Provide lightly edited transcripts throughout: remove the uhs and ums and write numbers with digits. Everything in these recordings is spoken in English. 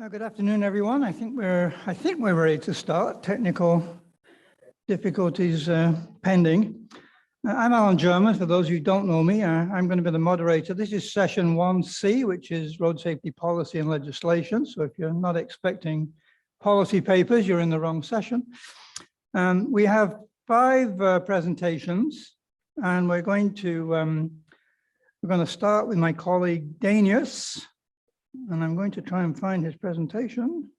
Good afternoon, everyone. I think we're ready to start. Technical difficulties pending. I'm Alan German. For those who don't know me, I'm going to be the moderator. This is session 1C, which is road safety policy and legislation. So if you're not expecting policy papers, you're in the wrong session. We have 5 presentations, and we're going to start with my colleague Danius. And I'm going to try and find his presentation.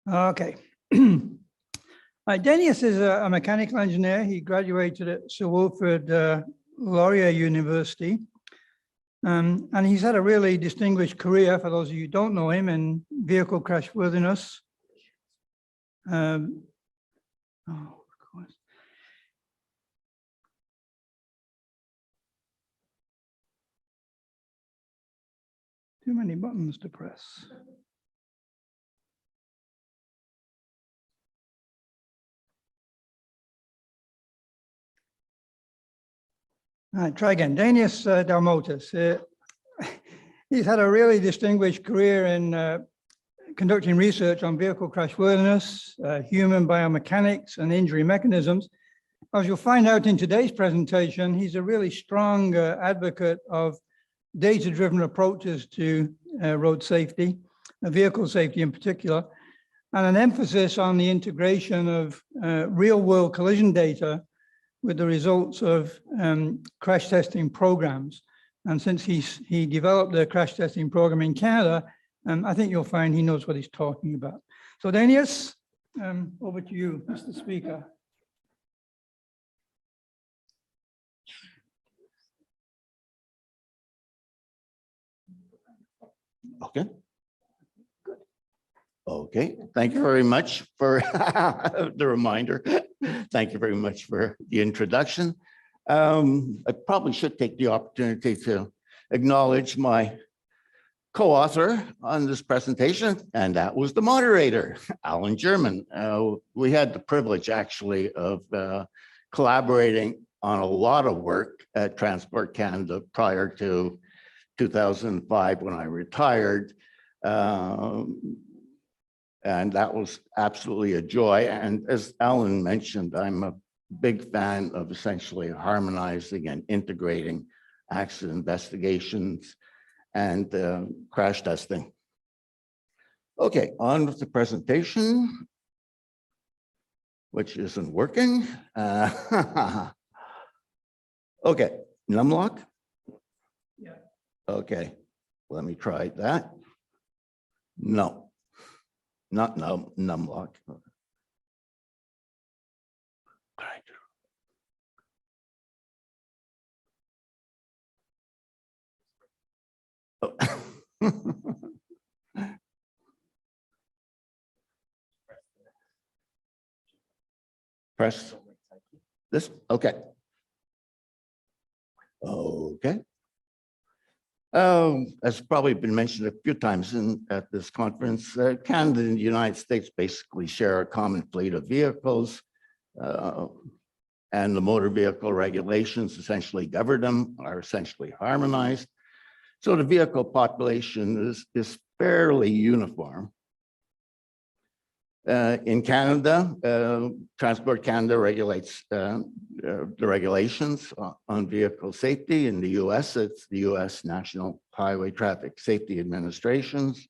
Okay. Danius is a mechanical engineer. He graduated at Sir Wilfrid Laurier University. And he's had a really distinguished career, for those of you who don't know him, in vehicle crash worthiness. Of course. Too many buttons to press. All right, try again. Danius Dalmotas. He's had a really distinguished career in conducting research on vehicle crash worthiness, human biomechanics, and injury mechanisms. As you'll find out in today's presentation, he's a really strong advocate of data-driven approaches to road safety, vehicle safety in particular, and an emphasis on the integration of real-world collision data with the results of crash testing programs. And since he developed the crash testing program in Canada, I think you'll find he knows what he's talking about. So Danius, over to you, Mr. Speaker. Okay. Okay, thank you very much for the reminder. Thank you very much for the introduction. I probably should take the opportunity to acknowledge my co-author on this presentation, and that was the moderator, Alan German. We had the privilege actually of collaborating on a lot of work at Transport Canada prior to 2005 when I retired. And that was absolutely a joy. And as Alan mentioned, I'm a big fan of essentially harmonizing and integrating accident investigations and crash testing. Okay, on with the presentation, which isn't working. Okay, numlock? Yeah. Okay, let me try that. No. Not numlock. Oh. Press this. Okay. Okay. As probably been mentioned a few times at this conference, Canada and the United States basically share a common fleet of vehicles, and the motor vehicle regulations essentially govern them, are essentially harmonized. So the vehicle population is fairly uniform. In Canada, Transport Canada regulates the regulations on vehicle safety. In the US, it's the US National Highway Traffic Safety Administrations.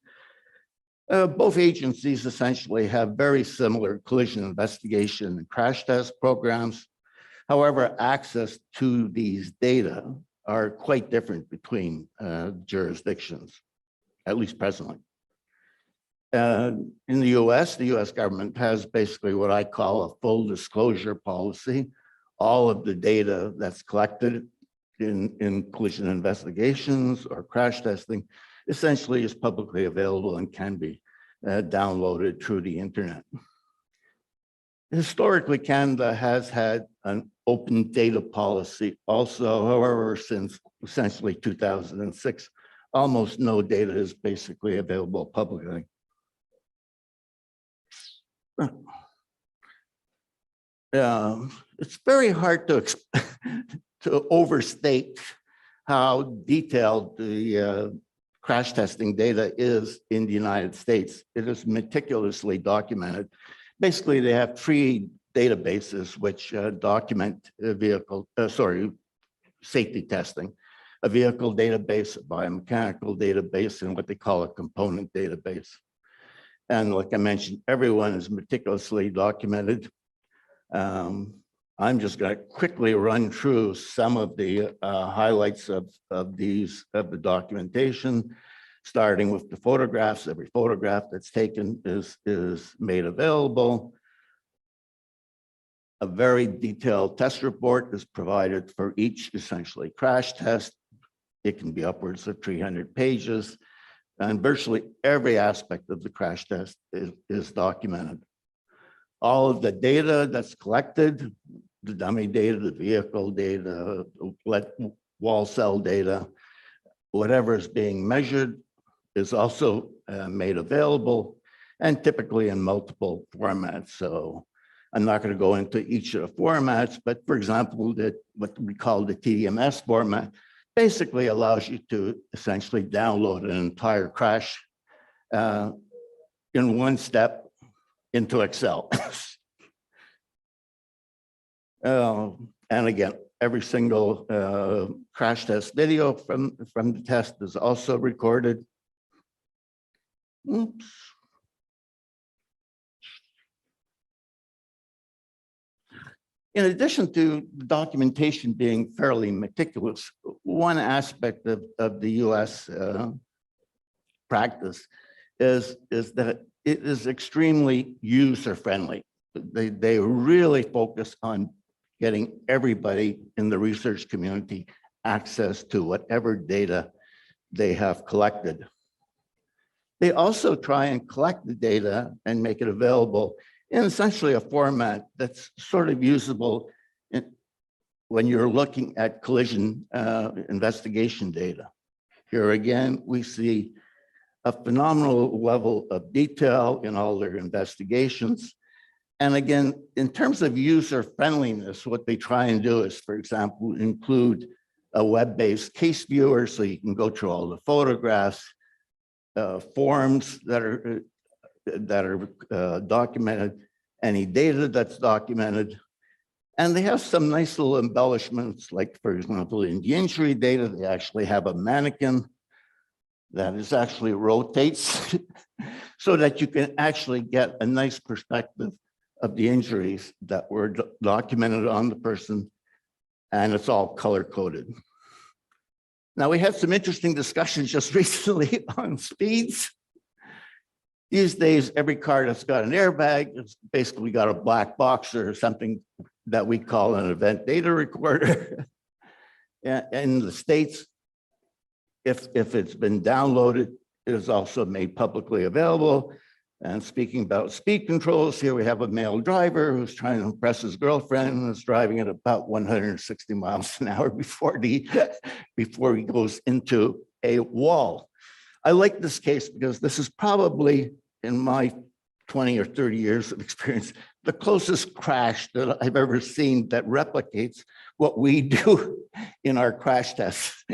Both agencies essentially have very similar collision investigation and crash test programs. However, access to these data are quite different between jurisdictions, at least presently. In the US government has basically what I call a full disclosure policy. All of the data that's collected in collision investigations or crash testing essentially is publicly available and can be downloaded through the internet. Historically, Canada has had an open data policy also. However, since essentially 2006, almost no data is basically available publicly. It's very hard to overstate how detailed the crash testing data is in the United States. It is meticulously documented. Basically, they have three databases which document safety testing: a vehicle database, a biomechanical database, and what they call a component database. And like I mentioned, everyone is meticulously documented. I'm just going to quickly run through some of the highlights of the documentation, starting with the photographs. Every photograph that's taken is made available. A very detailed test report is provided for each essentially crash test. It can be upwards of 300 pages, and virtually every aspect of the crash test is documented. All of the data that's collected, the dummy data, the vehicle data, wall cell data, whatever is being measured is also made available, and typically in multiple formats. So I'm not going to go into each of the formats, but for example, what we call the TDMS format basically allows you to essentially download an entire crash in one step into Excel. And again, every single crash test video from the test is also recorded. Oops. In addition to the documentation being fairly meticulous, one aspect of the US practice is that it is extremely user-friendly. They really focus on getting everybody in the research community access to whatever data they have collected. They also try and collect the data and make it available in essentially a format that's sort of usable when you're looking at collision investigation data. Here again, we see a phenomenal level of detail in all their investigations. And again, in terms of user friendliness, what they try and do is, for example, include a web-based case viewer so you can go through all the photographs, forms that are documented, any data that's documented. And they have some nice little embellishments, like, for example, in the injury data, they actually have a mannequin that is actually rotates so that you can actually get a nice perspective of the injuries that were documented on the person, and it's all color-coded. Now, we had some interesting discussions just recently on speeds. These days, every car that's got an airbag has basically got a black box or something that we call an event data recorder. In the States, if it's been downloaded, it is also made publicly available. And speaking about speed controls, here we have a male driver who's trying to impress his girlfriend and is driving at about 160 miles an hour before he goes into a wall. I like this case because this is probably, in my 20 or 30 years of experience, the closest crash that I've ever seen that replicates what we do in our crash tests.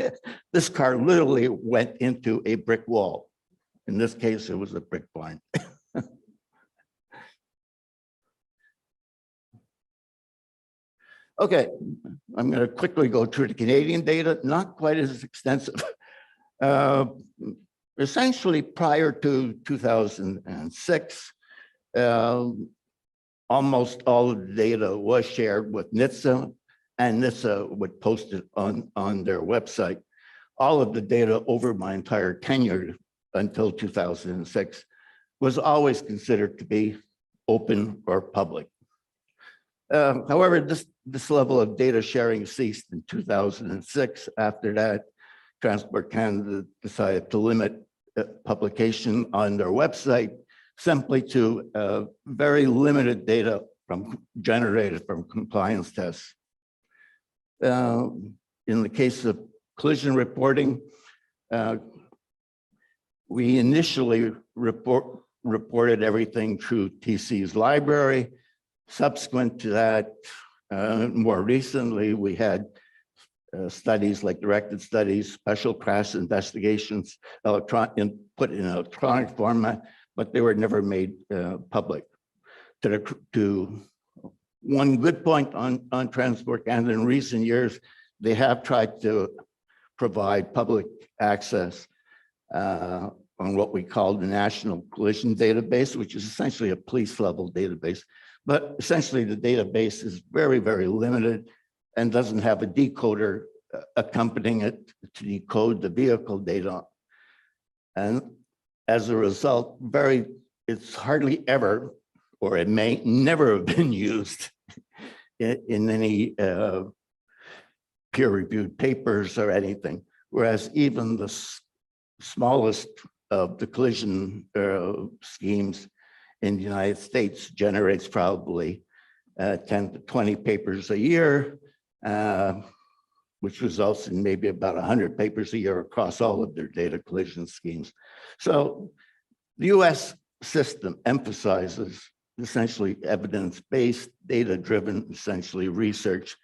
This car literally went into a brick wall. In this case, it was a brick barn. Okay, I'm going to quickly go through the Canadian data, not quite as extensive. Essentially, prior to 2006, almost all of the data was shared with NHTSA, and NHTSA would post it on their website. All of the data over my entire tenure until 2006 was always considered to be open or public. However, this level of data sharing ceased in 2006. After that, Transport Canada decided to limit publication on their website simply to very limited data generated from compliance tests. In the case of collision reporting, we initially reported everything through TC's library. Subsequent to that, more recently, we had studies like directed studies, special crash investigations, put in electronic format, but they were never made public. To one good point on Transport Canada, in recent years, they have tried to provide public access on what we call the National Collision Database, which is essentially a police level database. But essentially the database is very, very limited and doesn't have a decoder accompanying it to decode the vehicle data. And as a result, it's hardly ever, or it may never have been used in any peer-reviewed papers or anything. Whereas even the smallest of the collision schemes in the United States generates probably 10 to 20 papers a year, which results in maybe about 100 papers a year across all of their data collision schemes. So the US system emphasizes essentially evidence-based, data-driven, essentially research,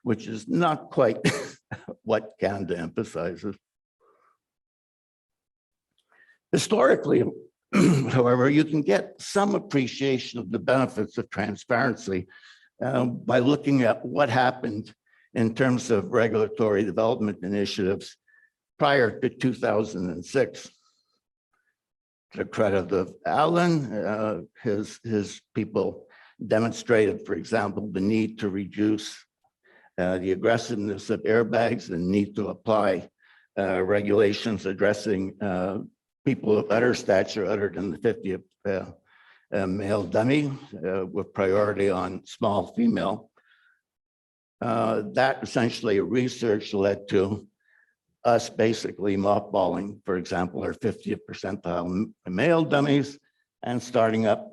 which is not quite what Canada emphasizes. Historically, however, you can get some appreciation of the benefits of transparency by looking at what happened in terms of regulatory development initiatives prior to 2006. To the credit of Alan, his people demonstrated, for example, the need to reduce the aggressiveness of airbags and need to apply regulations addressing people of utter stature other than the 50th male dummy with priority on small female. That essentially research led to us basically mothballing, for example, our 50th percentile male dummies and starting up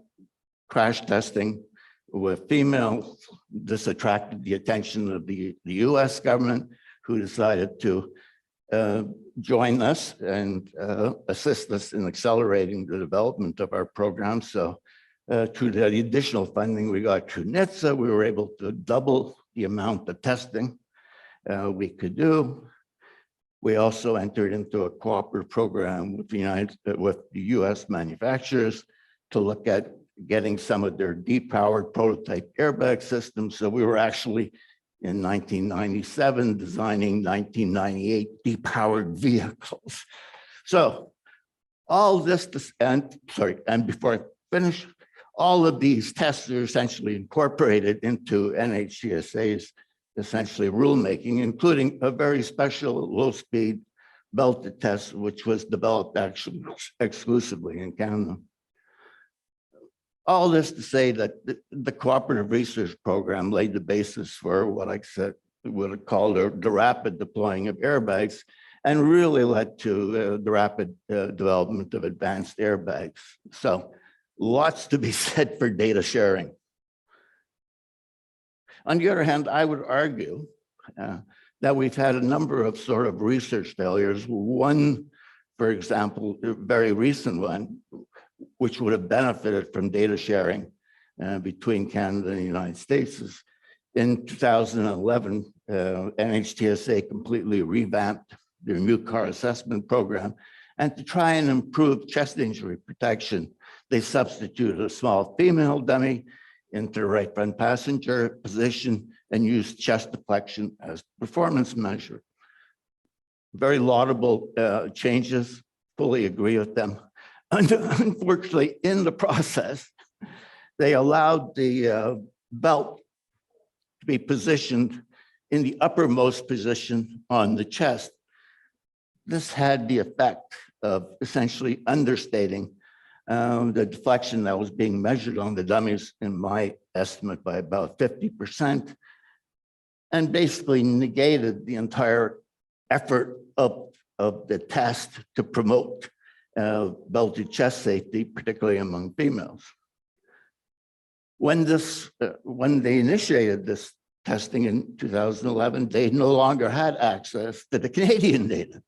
crash testing with females. This attracted the attention of the US government, who decided to join us and assist us in accelerating the development of our program. So through the additional funding we got through NHTSA, we were able to double the amount of testing we could do. We also entered into a cooperative program with the US manufacturers to look at getting some of their depowered prototype airbag systems. So we were actually in 1997 designing 1998 depowered vehicles. So all this, and before I finish, all of these tests are essentially incorporated into NHTSA's essentially rulemaking, including a very special low-speed belted test, which was developed actually exclusively in Canada. All this to say that the cooperative research program laid the basis for what I said, what I called the rapid deploying of airbags, and really led to the rapid development of advanced airbags. So lots to be said for data sharing. On the other hand, I would argue that we've had a number of sort of research failures. One, for example, a very recent one, which would have benefited from data sharing between Canada and the United States, is in 2011, NHTSA completely revamped their new car assessment program. And to try and improve chest injury protection, they substituted a small female dummy into the right front passenger position and used chest deflection as performance measure. Very laudable changes, fully agree with them. Unfortunately, in the process, they allowed the belt to be positioned in the uppermost position on the chest. This had the effect of essentially understating the deflection that was being measured on the dummies, in my estimate, by about 50%, and basically negated the entire effort of the test to promote belted chest safety, particularly among females. When they initiated this testing in 2011, they no longer had access to the Canadian data,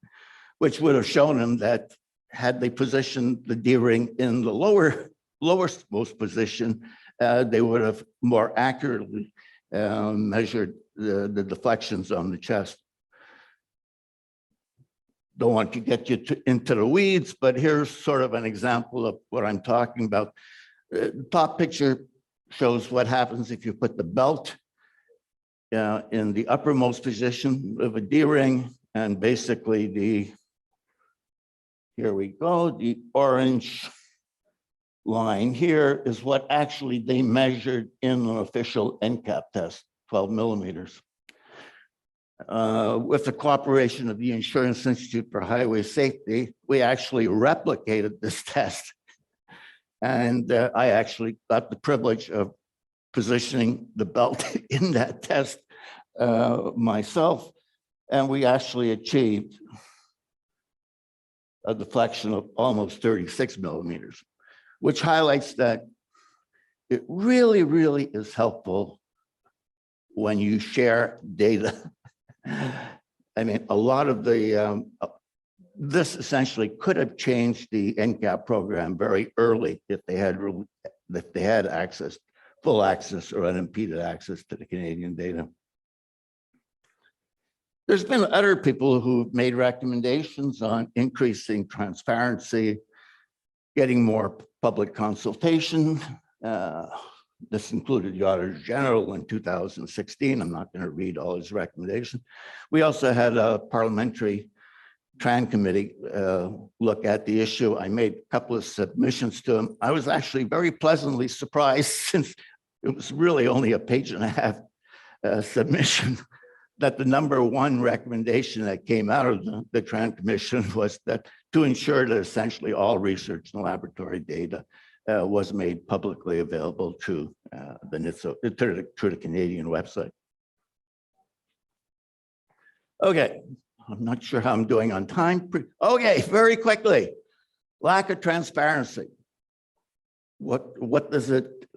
which would have shown them that had they positioned the D-ring in the lowermost position, they would have more accurately measured the deflections on the chest. Don't want to get you into the weeds, but here's sort of an example of what I'm talking about. The top picture shows what happens if you put the belt in the uppermost position of a D-ring, and basically here we go, the orange line here is what actually they measured in an official NCAP test, 12 millimeters. With the cooperation of the Insurance Institute for Highway Safety, we actually replicated this test. And I actually got the privilege of positioning the belt in that test myself. And we actually achieved a deflection of almost 36 millimeters, which highlights that it really, really is helpful when you share data. I mean, a lot of this essentially could have changed the NCAP program very early if they had access, full access or unimpeded access to the Canadian data. There's been other people who've made recommendations on increasing transparency, getting more public consultation. This included the Auditor General in 2016. I'm not going to read all his recommendations. We also had a parliamentary TRAN committee look at the issue. I made a couple of submissions to him. I was actually very pleasantly surprised, since it was really only a page and a half submission, that the #1 recommendation that came out of the TRAN Commission was that to ensure that essentially all research and laboratory data was made publicly available to the NHTSA, to the Canadian website. Okay, I'm not sure how I'm doing on time. Okay, very quickly, lack of transparency. What does it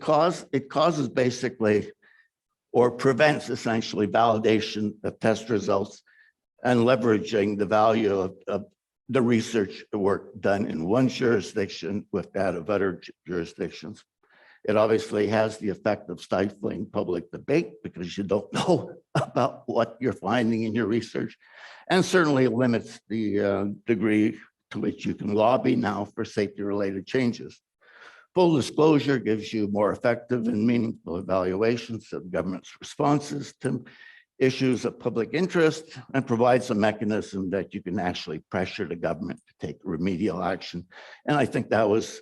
cause? It causes basically, or prevents essentially, validation of test results and leveraging the value of the research work done in one jurisdiction with that of other jurisdictions. It obviously has the effect of stifling public debate because you don't know about what you're finding in your research, and certainly limits the degree to which you can lobby now for safety-related changes. Full disclosure gives you more effective and meaningful evaluations of government's responses to issues of public interest, and provides a mechanism that you can actually pressure the government to take remedial action. And I think that was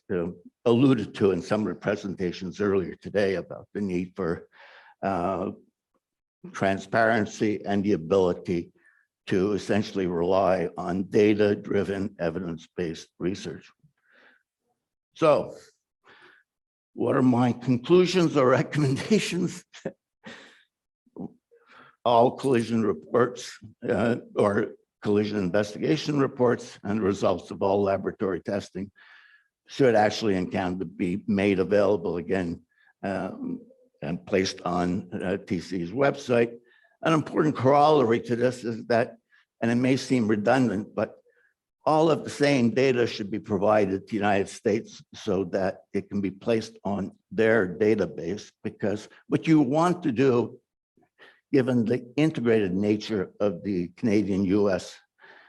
alluded to in some of the presentations earlier today about the need for transparency and the ability to essentially rely on data-driven, evidence-based research. So, what are my conclusions or recommendations? All collision reports or collision investigation reports and results of all laboratory testing should actually in Canada be made available again and placed on TC's website. An important corollary to this is that, and it may seem redundant, but all of the same data should be provided to the United States so that it can be placed on their database, because what you want to do, given the integrated nature of the Canadian-US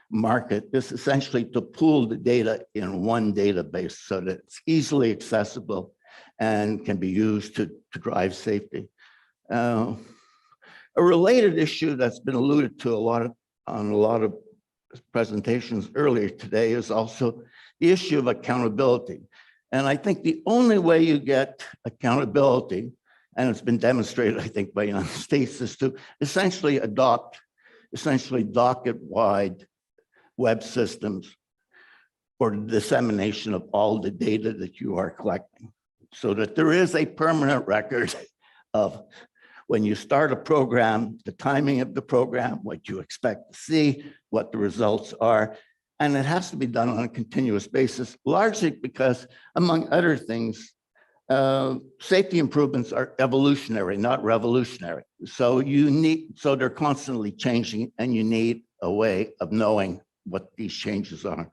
market, is essentially to pool the data in one database so that it's easily accessible and can be used to drive safety. A related issue that's been alluded to on a lot of presentations earlier today is also the issue of accountability. And I think the only way you get accountability, and it's been demonstrated, I think, by the United States, is to essentially adopt docket-wide web systems for the dissemination of all the data that you are collecting, so that there is a permanent record of when you start a program, the timing of the program, what you expect to see, what the results are. And it has to be done on a continuous basis, largely because, among other things, Safety improvements are evolutionary, not revolutionary. So they're constantly changing, and you need a way of knowing what these changes are.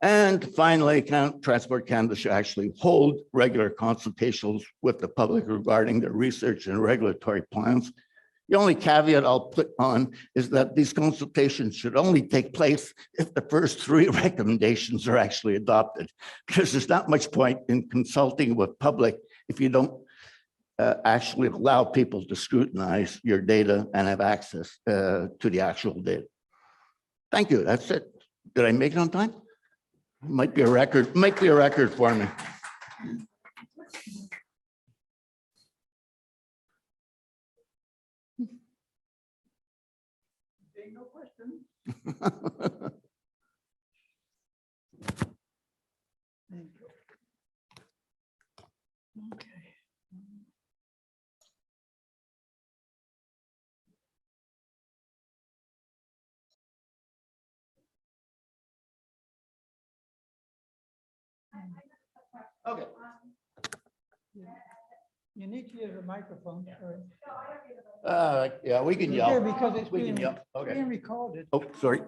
And finally, Transport Canada should actually hold regular consultations with the public regarding their research and regulatory plans. The only caveat I'll put on is that these consultations should only take place if the first 3 recommendations are actually adopted, because there's not much point in consulting with public if you don't actually allow people to scrutinize your data and have access to the actual data. Thank you. That's it. Did I make it on time? Might be a record for me. No questions. Thank you. Okay. Okay. You need to use a microphone. Yeah, we can Yeah, yell. because it's We can being, yell. Okay. being recorded. Oh, sorry.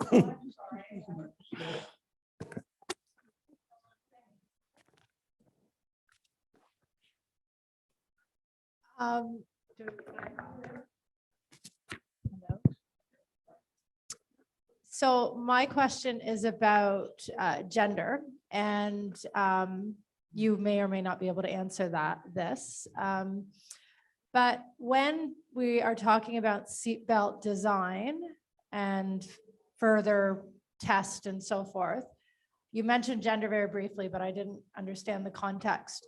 Hello. So my question is about gender, and you may or may not be able to answer this. But when we are talking about seatbelt design and further test and so forth, you mentioned gender very briefly, but I didn't understand the context.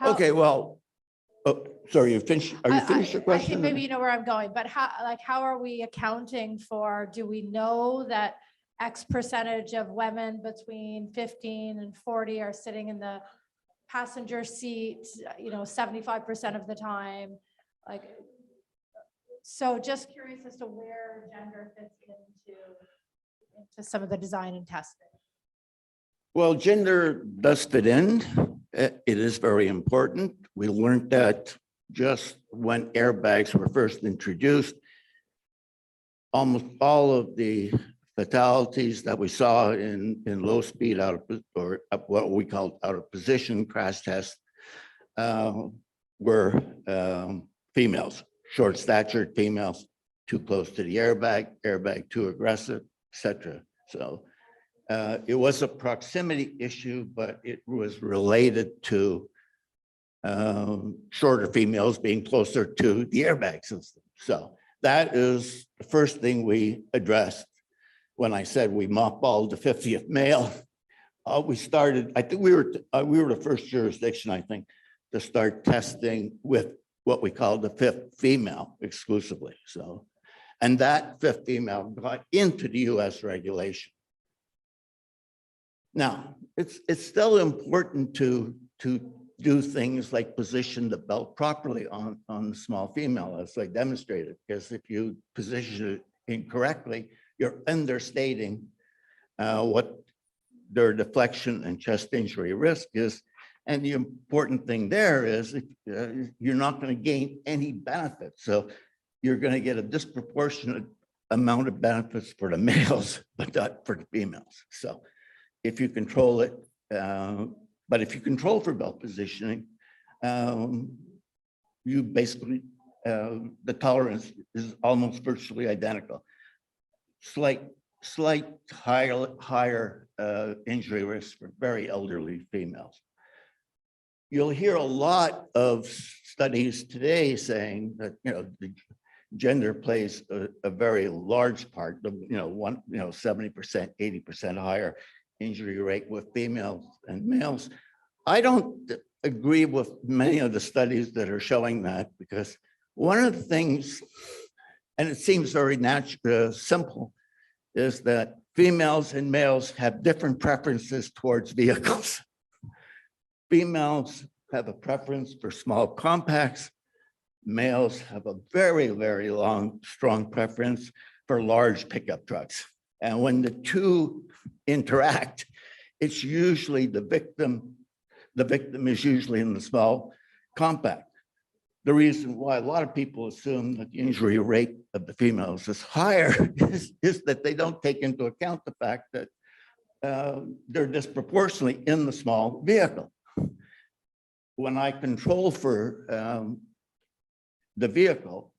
Okay, well, oh, sorry, you finished. Are you finished your I question? think maybe you know where I'm going, but how are we accounting for, do we know that X percentage of women between 15 and 40 are sitting in the passenger seat, 75% of the time? Like, so just curious as to where gender fits into some of the design and testing. Well, gender does fit in. It is very important. We learned that just when airbags were first introduced. Almost all of the fatalities that we saw in low speed or what we call out of position crash tests were females, short statured females, too close to the airbag too aggressive, etc. So it was a proximity issue, but it was related to shorter females being closer to the airbag system. So that is the first thing we addressed when I said we mothballed the 50th male. We started, I think we were the first jurisdiction, I think, to start testing with what we call the 5th female exclusively. So, and that 5th female got into the US regulation. Now, it's still important to do things like position the belt properly on the small female, as I demonstrated, because if you position it incorrectly, you're understating what their deflection and chest injury risk is. And the important thing there is you're not going to gain any benefit. So you're going to get a disproportionate amount of benefits for the males, but not for the females. So if you control it, but if you control for belt positioning, you basically, the tolerance is almost virtually identical. Slight higher injury risk for very elderly females. You'll hear a lot of studies today saying that the gender plays a very large part of 70%, 80% higher injury rate with females and males. I don't agree with many of the studies that are showing that, because one of the things, and it seems very natural, simple, is that females and males have different preferences towards vehicles. Females have a preference for small compacts. Males have a very, very strong preference for large pickup trucks. And when the two interact, it's usually the victim the victim is usually in the small compact. The reason why a lot of people assume that the injury rate of the females is higher is that they don't take into account the fact that they're disproportionately in the small vehicle. When I control for the vehicle,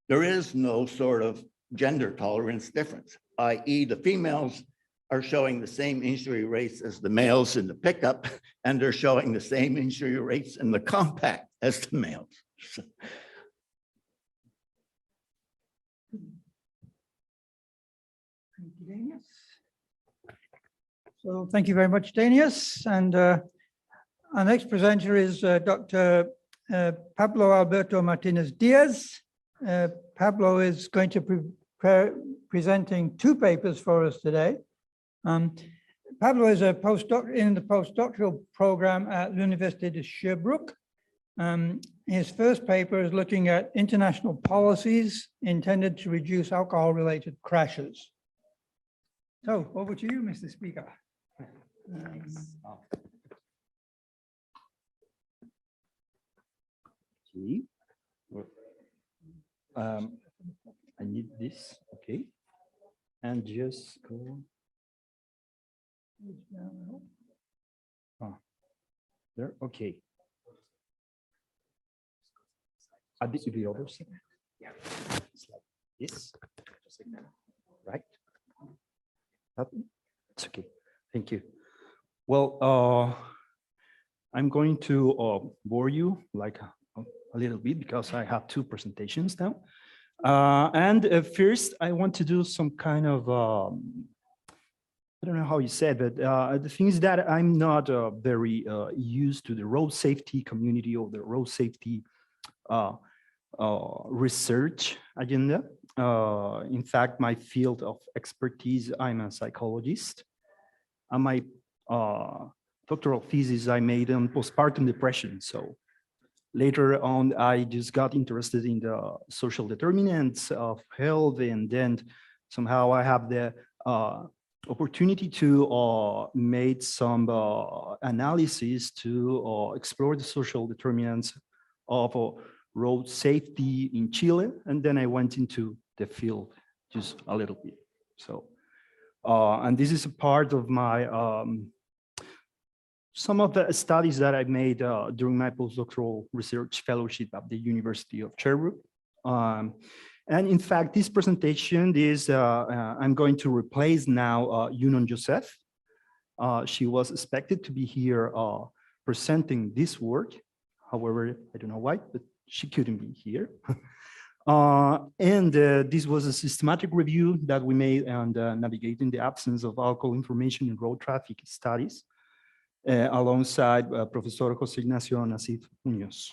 there is no sort of gender tolerance difference, i.e. the females are showing the same injury rates as the males in the pickup, and they're showing the same injury rates in the compact as the males. Thank you, Danius. So thank you very much, Danius. And our next presenter is Dr. Pablo Alberto Martinez Diaz. Pablo is going to be presenting two papers for us today. Pablo is a postdoc in the postdoctoral program at Université de Sherbrooke. His first paper is looking at international policies intended to reduce alcohol-related crashes. So over to you, Mr. Speaker. I need this, okay, and just go. There, okay. Add this to the other side. Yeah, it's like this, right? It's okay. Thank you. Well, I'm going to bore you like a little bit because I have two presentations now. First, I want to do some kind of, I don't know how you said, but the thing is that I'm not very used to the road safety community or the road safety research agenda. In fact, my field of expertise, I'm a psychologist. And my doctoral thesis I made on postpartum depression. So later on, I just got interested in the social determinants of health, and then somehow I have the opportunity to make some analysis to explore the social determinants of road safety in Chile, and then I went into the field just a little bit. So, and this is a part of my some of the studies that I made during my postdoctoral research fellowship at the University of Sherbrooke. And in fact, this presentation is, I'm going to replace now Yunon Joseph. She was expected to be here presenting this work. However, I don't know why, but she couldn't be here. This was a systematic review that we made on navigating the absence of alcohol information in road traffic studies, alongside Professor José Ignacio Nasif Muñoz.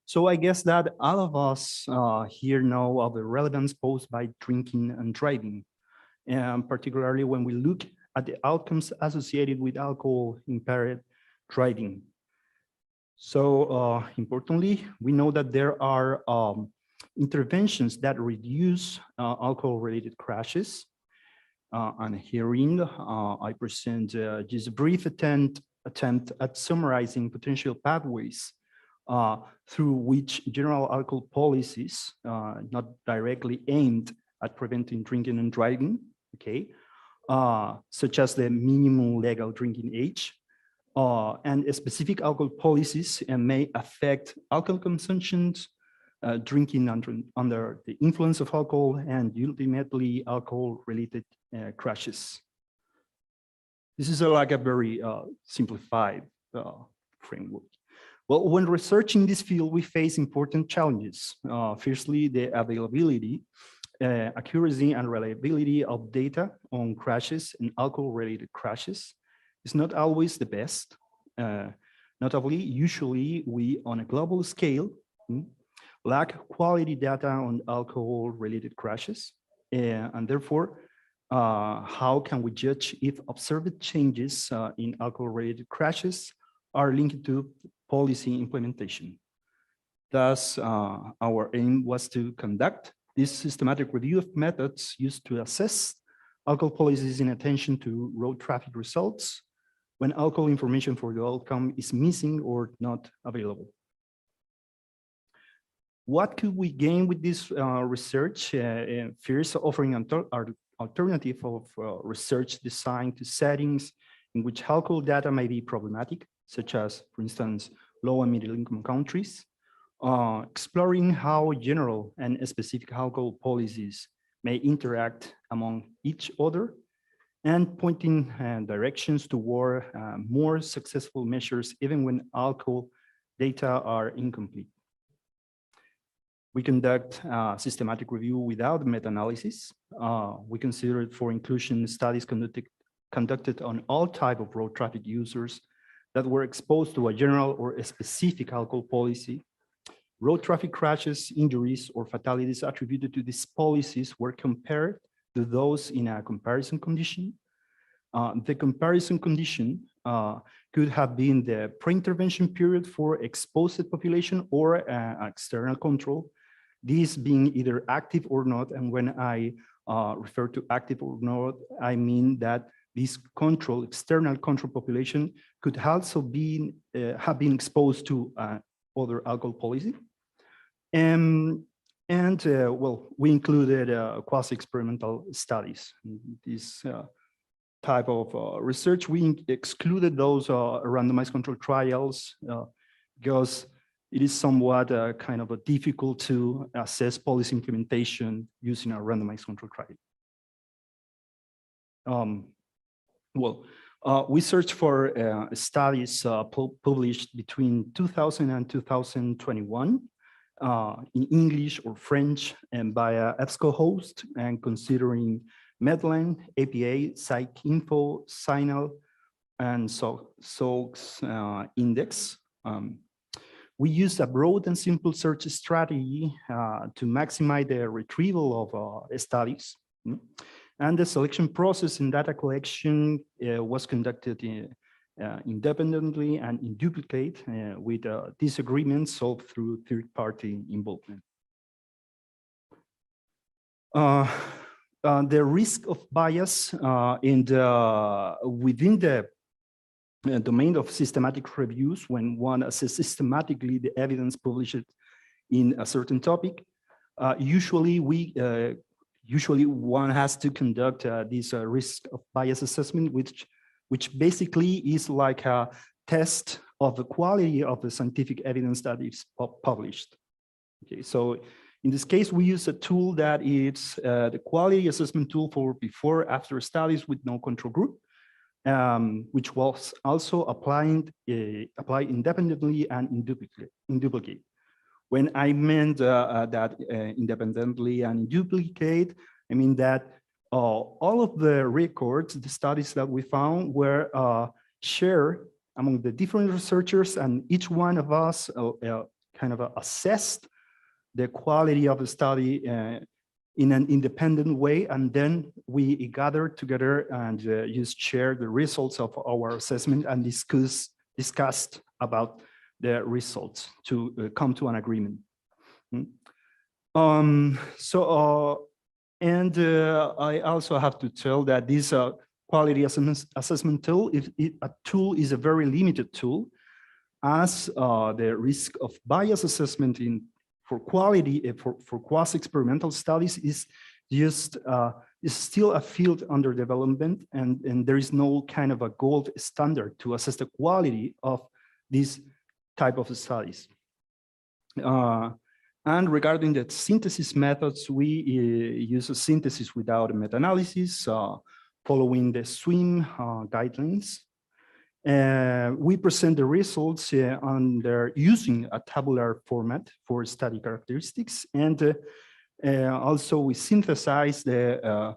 So I guess that all of us here know of the relevance posed by drinking and driving, and particularly when we look at the outcomes associated with alcohol impaired driving. So importantly, we know that there are interventions that reduce alcohol-related crashes. And herein, I present just a brief attempt at summarizing potential pathways through which general alcohol policies, not directly aimed at preventing drinking and driving, okay, such as the minimum legal drinking age, and specific alcohol policies may affect alcohol consumption, drinking under the influence of alcohol, and ultimately alcohol-related crashes. This is like a very simplified framework. Well, when researching this field, we face important challenges. Firstly, the availability, accuracy, and reliability of data on crashes and alcohol-related crashes is not always the best. Notably, usually we, on a global scale, lack quality data on alcohol-related crashes, and therefore, how can we judge if observed changes in alcohol-related crashes are linked to policy implementation? Thus, our aim was to conduct this systematic review of methods used to assess alcohol policies in attention to road traffic results, when alcohol information for the outcome is missing or not available. What could we gain with this research? First, offering an alternative of research designed to settings in which alcohol data may be problematic, such as, for instance, low and middle income countries, exploring how general and specific alcohol policies may interact among each other, and pointing directions toward more successful measures even when alcohol data are incomplete. We conduct systematic review without meta-analysis. We considered for inclusion studies conducted on all type of road traffic users that were exposed to a general or a specific alcohol policy. Road traffic crashes, injuries, or fatalities attributed to these policies were compared to those in a comparison condition. The comparison condition could have been the pre-intervention period for exposed population or external control, this being either active or not. And when I refer to active or not, I mean that this control, external control population, could also be have been exposed to other alcohol policy. Well, we included quasi-experimental studies. This type of research, we excluded those randomized control trials because it is somewhat kind of difficult to assess policy implementation using a randomized control trial. We searched for studies published between 2000 and 2021 in English or French and by EBSCO host, and considering Medline, APA, PsycInfo, Signal, and SOX index. We used a broad and simple search strategy to maximize the retrieval of studies. And the selection process in data collection was conducted independently and in duplicate with disagreements solved through third-party involvement. The risk of bias within the domain of systematic reviews, when one assesses systematically the evidence published in a certain topic, usually one has to conduct this risk of bias assessment, which basically is like a test of the quality of the scientific evidence that is published. Okay, so in this case, we use a tool that is the quality assessment tool for before-after studies with no control group, which was also applied independently and in duplicate. When I meant that independently and in duplicate, I mean that all of the records, the studies that we found were shared among the different researchers, and each one of us kind of assessed the quality of the study in an independent way, and then we gathered together and just shared the results of our assessment and discussed about the results to come to an agreement. I also have to tell that this quality assessment tool, a tool is a very limited tool, as the risk of bias assessment for quality for quasi-experimental studies is just is still a field under development, and there is no kind of a gold standard to assess the quality of this type of studies. And regarding the synthesis methods, we use a synthesis without a meta-analysis, following the SWIM guidelines. We present the results using a tabular format for study characteristics, and also we synthesize the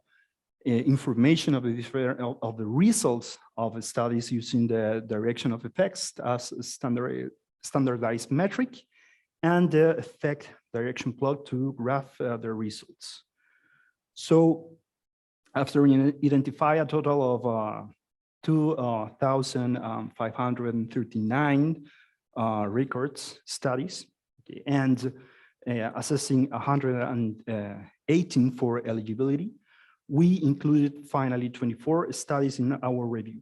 information of the results of the studies using the direction of effects as a standardized metric, and the effect direction plot to graph the results. So after we identify a total of 2,539 records studies, okay, and assessing 118 for eligibility, we included finally 24 studies in our review.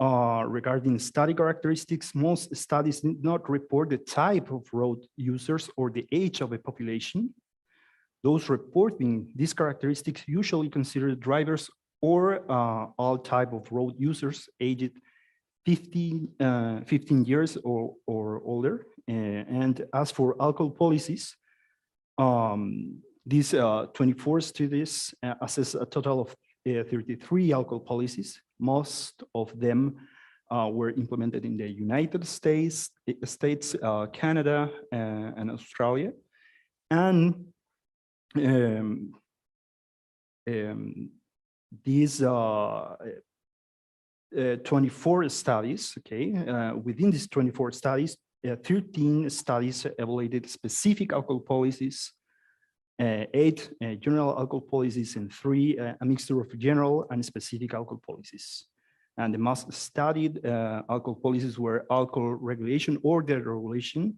Regarding study characteristics, most studies did not report the type of road users or the age of a population. Those reporting these characteristics usually consider drivers or all type of road users aged 15 years or older. And as for alcohol policies, these 24 studies assess a total of 33 alcohol policies. Most of them were implemented in the United States, Canada, and Australia. And these 24 studies, within these 24 studies, 13 studies evaluated specific alcohol policies, 8 general alcohol policies, and 3 a mixture of general and specific alcohol policies. And the most studied alcohol policies were alcohol regulation or deregulation,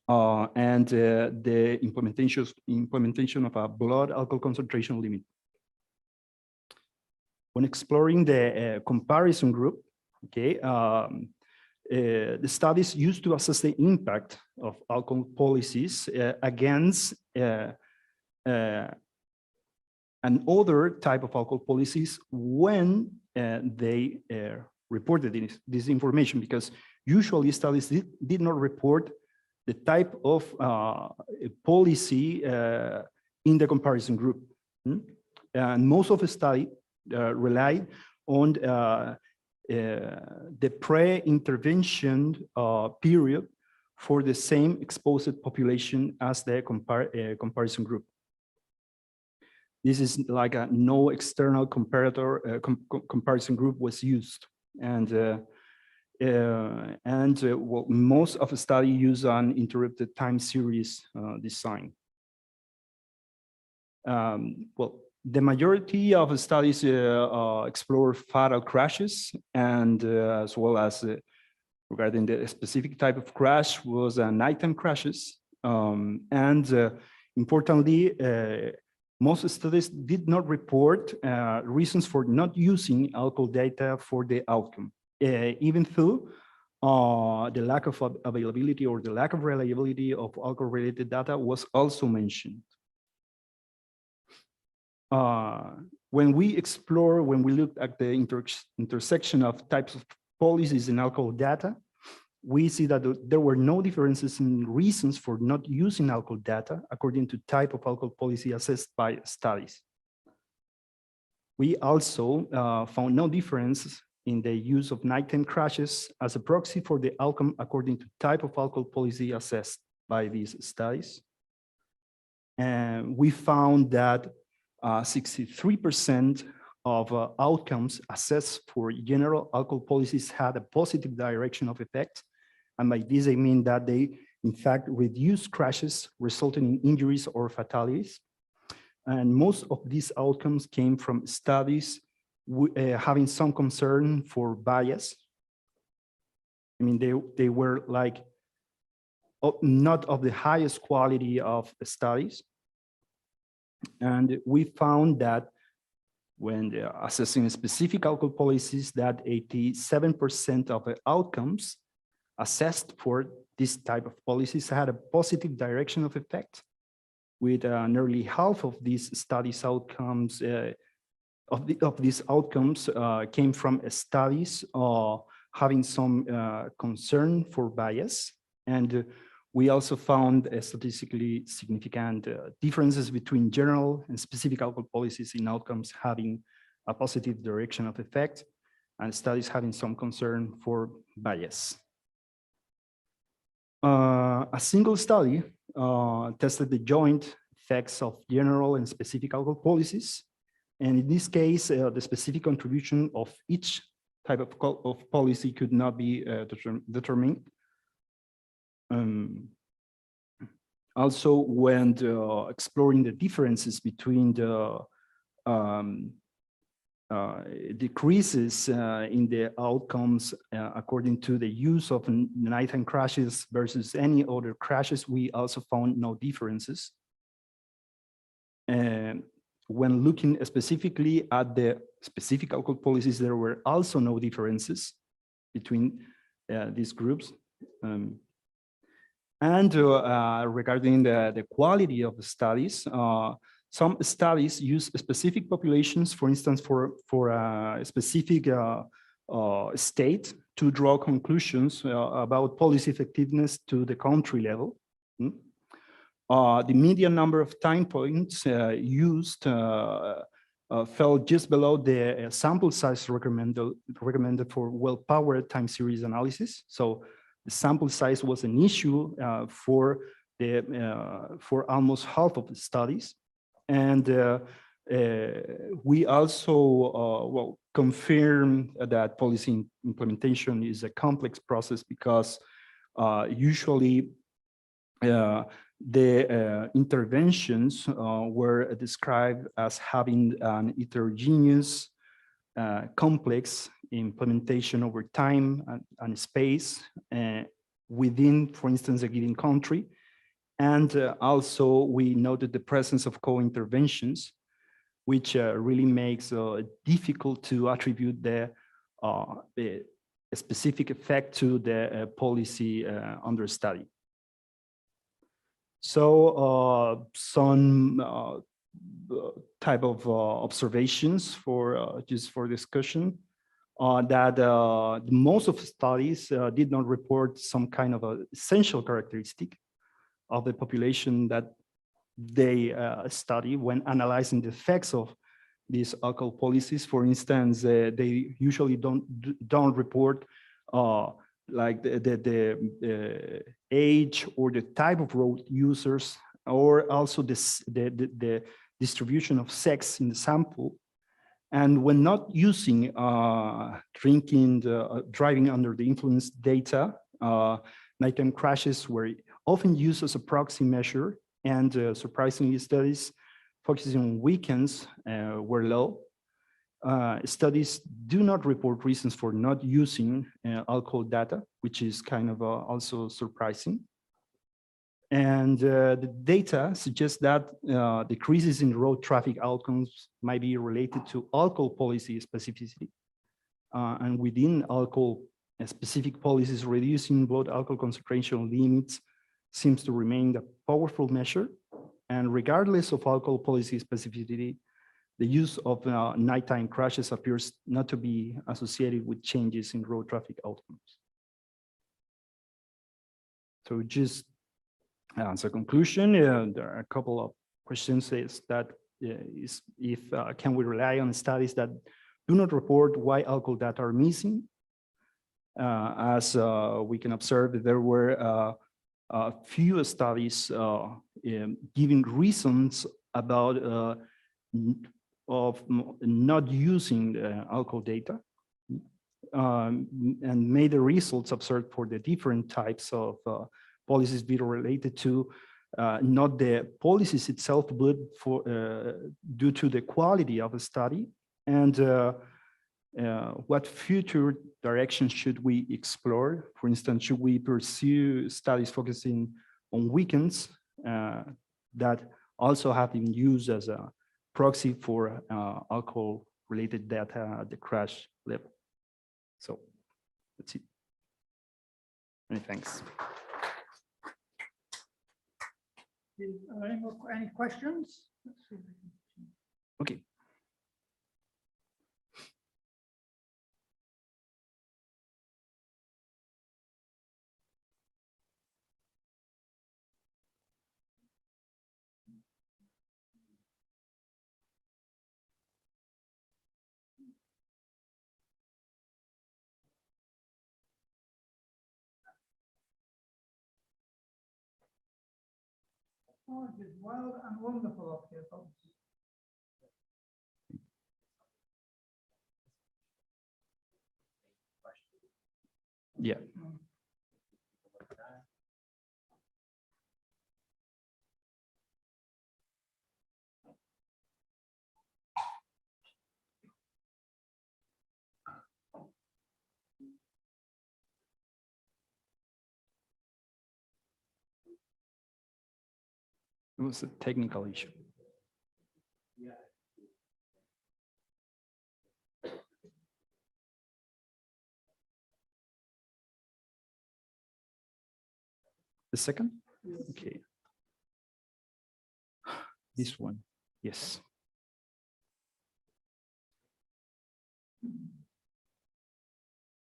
and the implementation of a blood alcohol concentration limit. When exploring the comparison group, the studies used to assess the impact of alcohol policies against another type of alcohol policies when they reported this information, because usually studies did not report the type of policy in the comparison group. And most of the study relied on the pre-intervention period for the same exposed population as the comparison group. This is like a no external comparator comparison group was used, and well, most of the study use an interrupted time series design. Well, the majority of the studies explore fatal crashes, and as well as regarding the specific type of crash was nighttime crashes. Importantly, most studies did not report reasons for not using alcohol data for the outcome, even though the lack of availability or the lack of reliability of alcohol-related data was also mentioned. When we looked at the intersection of types of policies in alcohol data, we see that there were no differences in reasons for not using alcohol data according to type of alcohol policy assessed by studies. We also found no difference in the use of nighttime crashes as a proxy for the outcome according to type of alcohol policy assessed by these studies. And we found that 63% of outcomes assessed for general alcohol policies had a positive direction of effect. And by this, I mean that they, in fact, reduce crashes resulting in injuries or fatalities. And most of these outcomes came from studies having some concern for bias. I mean, they were like not of the highest quality of studies. And we found that when assessing specific alcohol policies, that 87% of the outcomes assessed for this type of policies had a positive direction of effect, with nearly half of these studies outcomes, of these outcomes came from studies having some concern for bias. And we also found statistically significant differences between general and specific alcohol policies in outcomes having a positive direction of effect and studies having some concern for bias. A single study tested the joint effects of general and specific alcohol policies. And in this case, the specific contribution of each type of policy could not be determined. Also, when exploring the differences between the decreases in the outcomes according to the use of nighttime crashes versus any other crashes, we also found no differences. And when looking specifically at the specific alcohol policies, there were also no differences. between these groups. And regarding the quality of the studies, some studies use specific populations, for instance, for a specific state to draw conclusions about policy effectiveness to the country level. The median number of time points used fell just below the sample size recommended for well-powered time series analysis. So the sample size was an issue for almost half of the studies. And we also confirm that policy implementation is a complex process because usually the interventions were described as having an heterogeneous, complex implementation over time and space within, for instance, a given country. And also we noted the presence of co-interventions, which really makes it difficult to attribute the specific effect to the policy under study. So some type of observations for just for discussion that most of the studies did not report some kind of essential characteristic of the population that they study when analyzing the effects of these alcohol policies. For instance, they usually don't report like the age or the type of road users, or also the distribution of sex in the sample. And when not using driving under the influence data, nighttime crashes were often used as a proxy measure, and surprisingly, studies focusing on weekends were low. Studies do not report reasons for not using alcohol data, which is kind of also surprising. And the data suggests that decreases in road traffic outcomes might be related to alcohol policy specificity. And within alcohol specific policies, reducing blood alcohol concentration limits seems to remain a powerful measure. And regardless of alcohol policy specificity, the use of nighttime crashes appears not to be associated with changes in road traffic outcomes. So just as a conclusion, there are a couple of questions that can we rely on studies that do not report why alcohol data are missing? As we can observe, there were a few studies giving reasons about of not using alcohol data, and made the results observed for the different types of policies be related to not the policies itself, but for due to the quality of the study, and what future directions should we explore? For instance, should we pursue studies focusing on weekends that also have been used as a proxy for alcohol-related data at the crash level? So that's it. Many thanks. Any questions? Okay. Oh, it is wild and wonderful up here, folks. Yeah. It was a technical issue. The second? Okay. This one, yes.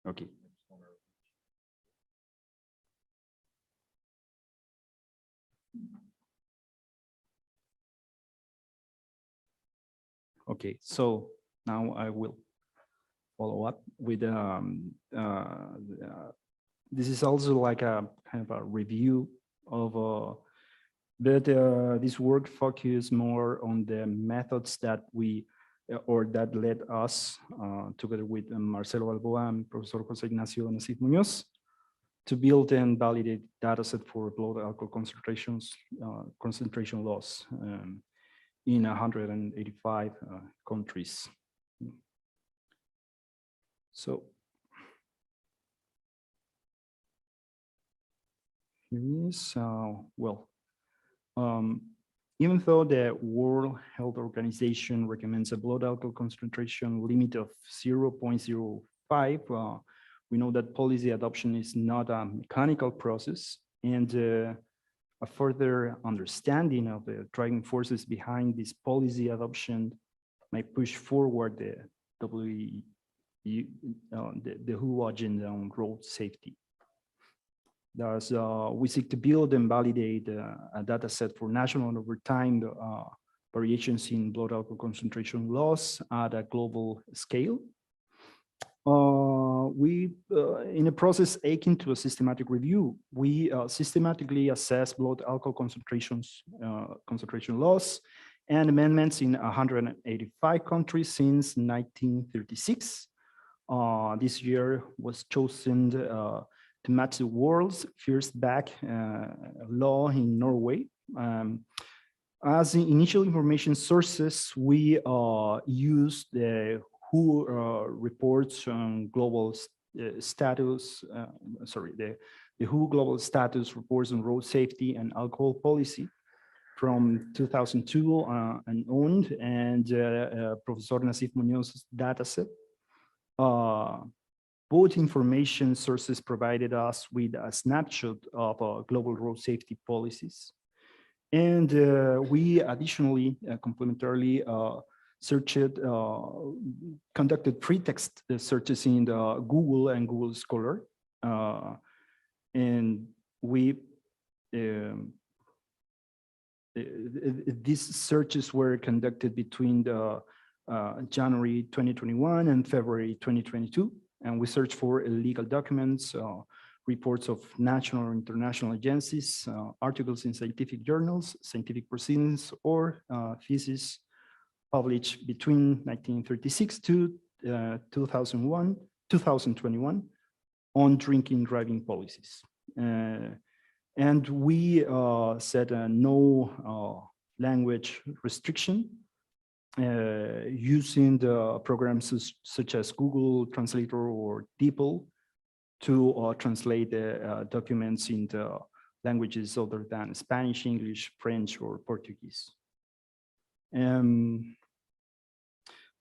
Okay. Okay, so now I will follow up with this is also like a kind of a review of but this work focused more on the methods that we or that led us together with Marcelo Balboa and Professor Jose Ignacio Nasif Muñoz to build and validate data set for blood alcohol concentrations, concentration loss in 185 countries. So here is, even though the World Health Organization recommends a blood alcohol concentration limit of 0.05, we know that policy adoption is not a mechanical process, and a further understanding of the driving forces behind this policy adoption might push forward the WHO agenda on road safety. Thus, we seek to build and validate a data set for national and over time variations in blood alcohol concentration loss at a global scale. In a process akin to a systematic review, we systematically assess blood alcohol concentrations, concentration loss and amendments in 185 countries since 1936. This year was chosen to match the world's first back law in Norway. As the initial information sources, we used the WHO reports on global status, the WHO global status reports on road safety and alcohol policy from 2002 and on, and Professor Nasif Muñoz's dataset. Both information sources provided us with a snapshot of global road safety policies. And we additionally, complementarily, conducted pretext searches in the Google and Google Scholar. And these searches were conducted between the January 2021 and February 2022. And we searched for legal documents, reports of national or international agencies, articles in scientific journals, scientific proceedings, or theses published between 1936 to 2021 on drinking driving policies. And we set a no language restriction using the programs such as Google Translator or DeepL to translate the documents into languages other than Spanish, English, French, or Portuguese.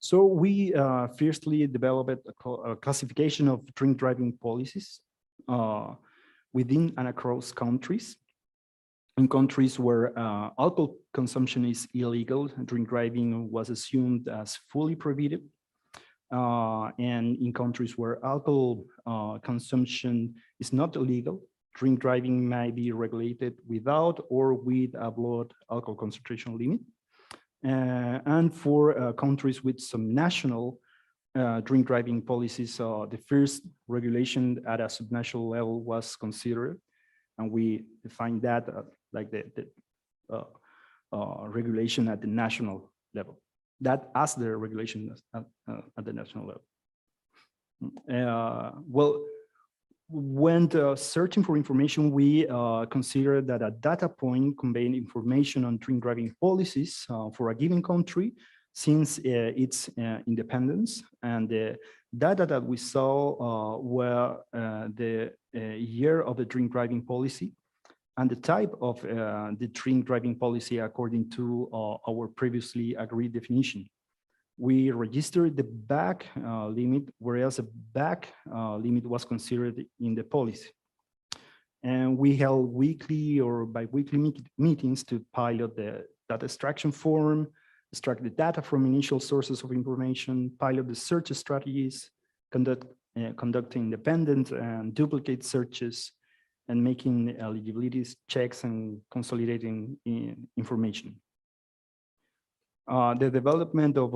So we firstly developed a classification of drink driving policies within and across countries. In countries where alcohol consumption is illegal, drink driving was assumed as fully prohibited. And in countries where alcohol consumption is not illegal, drink driving may be regulated without or with a blood alcohol concentration limit. And for countries with some national drink driving policies, the first regulation at a subnational level was considered, and we define that like the regulation at the national level. That as the regulation at the national level. Well, when searching for information, we consider that a data point conveying information on drink driving policies for a given country since its independence, and the data that we saw were the year of the drink driving policy and the type of the drink driving policy according to our previously agreed definition. We registered the back limit, whereas the back limit was considered in the policy. And we held weekly or bi-weekly meetings to pilot the data extraction form, extract the data from initial sources of information, pilot the search strategies, conduct independent and duplicate searches, and making eligibility checks and consolidating information. The development of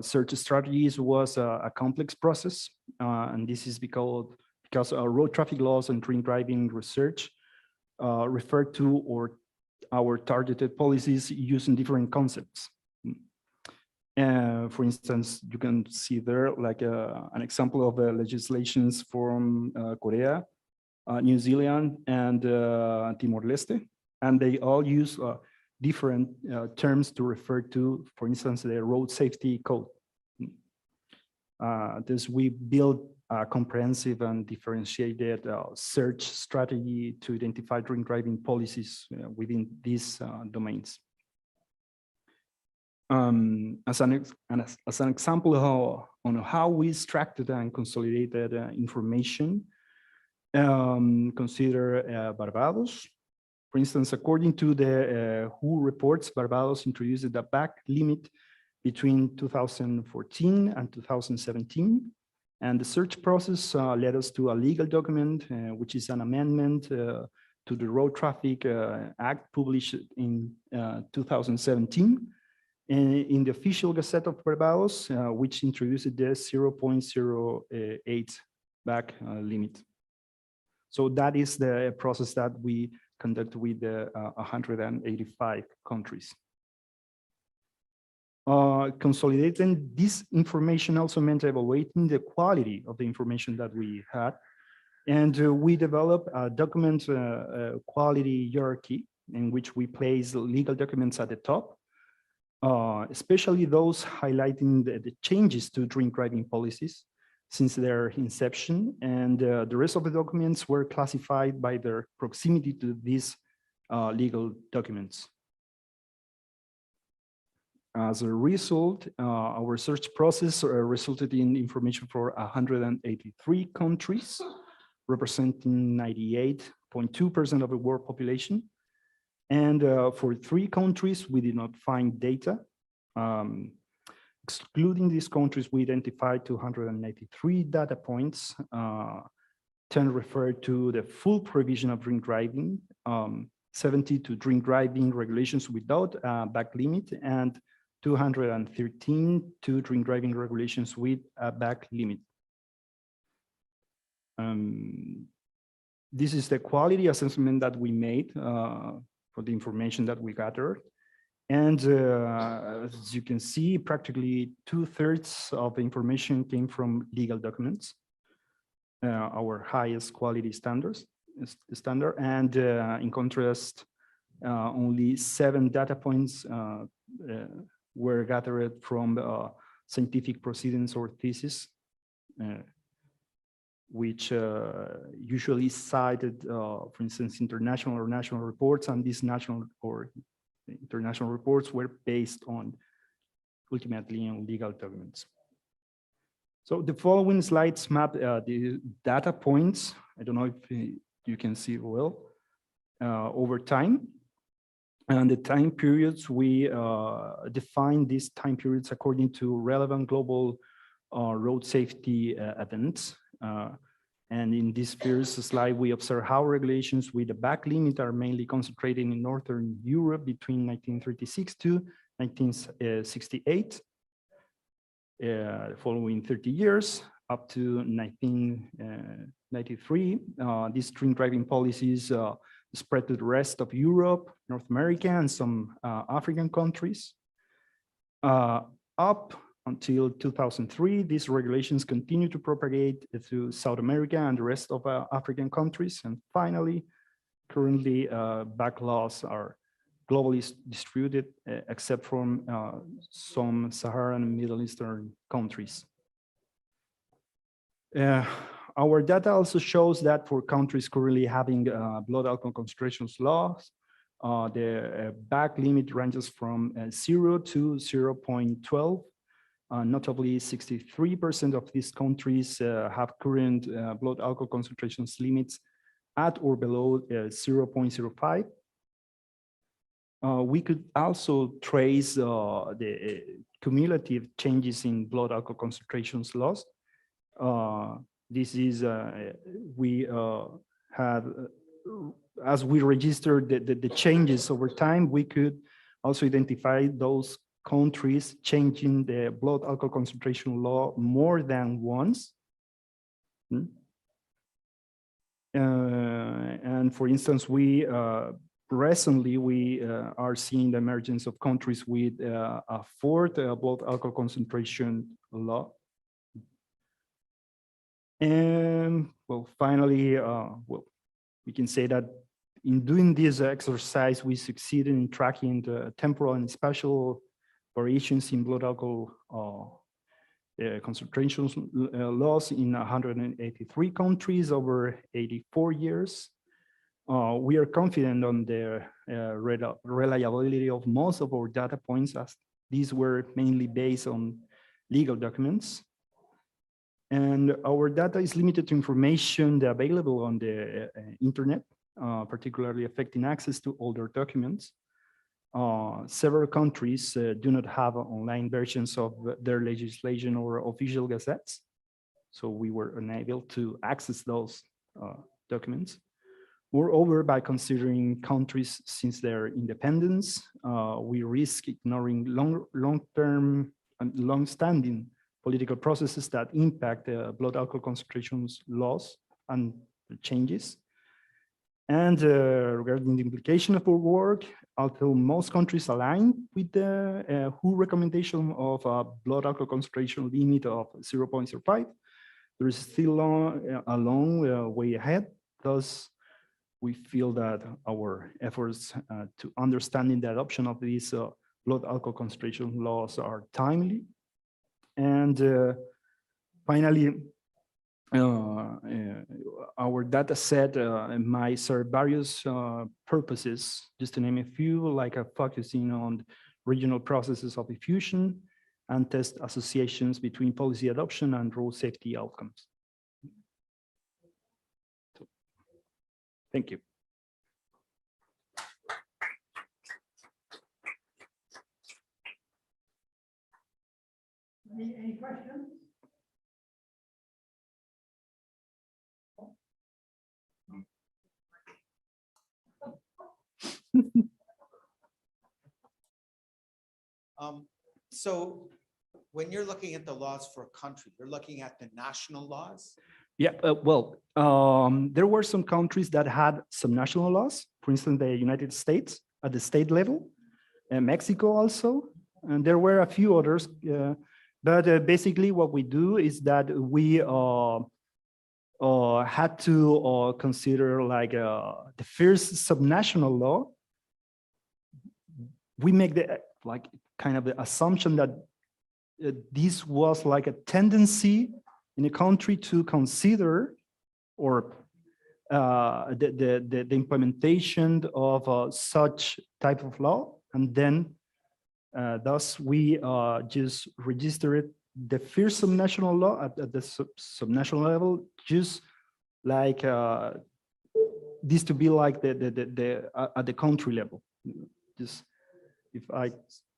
search strategies was a complex process, and this is because road traffic laws and drink driving research refer to our targeted policies using different concepts. For instance, you can see there like an example of legislations from Korea, New Zealand, and Timor-Leste, and they all use different terms to refer to, for instance, the road safety code. Thus, we build a comprehensive and differentiated search strategy to identify drink driving policies within these domains. As an example on how we extracted and consolidated information, consider Barbados. For instance, according to the WHO reports, Barbados introduced the back limit between 2014 and 2017. And the search process led us to a legal document, which is an amendment to the Road Traffic Act published in 2017. In the official Gazette of Barbados, which introduced the 0.08 back limit. So that is the process that we conduct with the 185 countries. Consolidating this information also meant evaluating the quality of the information that we had. And we developed a document quality hierarchy in which we place legal documents at the top, especially those highlighting the changes to drink driving policies since their inception, and the rest of the documents were classified by their proximity to these legal documents. As a result, our search process resulted in information for 183 countries, representing 98.2% of the world population. And for 3 countries, we did not find data. Excluding these countries, we identified 293 data points. 10 refer to the full provision of drink driving, 70 to drink driving regulations without a back limit, and 213 to drink driving regulations with a back limit. This is the quality assessment that we made for the information that we gathered. And as you can see, practically 2/3 of the information came from legal documents, our highest quality standard. And in contrast, only 7 data points were gathered from scientific proceedings or thesis, which usually cited, for instance, international or national reports, and these national or international reports were based on, ultimately, on legal documents. So the following slides map the data points. I don't know if you can see it well, over time. And the time periods, we define these time periods according to relevant global road safety events. And in this first slide, we observe how regulations with the back limit are mainly concentrated in Northern Europe between 1936 to 1968. Following 30 years, up to 1993, these drink driving policies spread to the rest of Europe, North America, and some African countries. Up until 2003, these regulations continue to propagate through South America and the rest of African countries. And finally, currently, back laws are globally distributed, except from some Saharan and Middle Eastern countries. Our data also shows that for countries currently having blood alcohol concentrations laws, the back limit ranges from 0 to 0.12. Notably, 63% of these countries have current blood alcohol concentrations limits at or below 0.05. We could also trace the cumulative changes in blood alcohol concentrations lost. This is, we had, as we registered the changes over time, we could also identify those countries changing the blood alcohol concentration law more than once. And for instance, we recently are seeing the emergence of countries with a fourth blood alcohol concentration law. And well, finally, well, we can say that in doing this exercise, we succeeded in tracking the temporal and spatial variations in blood alcohol concentrations loss in 183 countries over 84 years. We are confident on the reliability of most of our data points, as these were mainly based on legal documents. And our data is limited to information available on the internet, particularly affecting access to older documents. Several countries do not have online versions of their legislation or official gazettes, so we were unable to access those documents. Moreover, by considering countries since their independence, we risk ignoring long-term and long-standing political processes that impact blood alcohol concentrations laws and changes. And regarding the implication of our work, although most countries align with the WHO recommendation of a blood alcohol concentration limit of 0.05, there is still a long way ahead. Thus, we feel that our efforts to understanding the adoption of these blood alcohol concentration laws are timely. And finally, our data set might serve various purposes, just to name a few, like focusing on regional processes of diffusion and test associations between policy adoption and road safety outcomes. So, thank you. Any questions? So when you're looking at the laws for a country, you're looking at the national laws? Yeah, well, there were some countries that had some national laws, for instance, the United States at the state level, and Mexico also, and there were a few others. But basically what we do is that we had to consider like the first subnational law. We make the like kind of the assumption that this was like a tendency in a country to consider or the implementation of such type of law, and then thus we just registered the first subnational law at the subnational level, just like this to be like the at the country level. Just if I.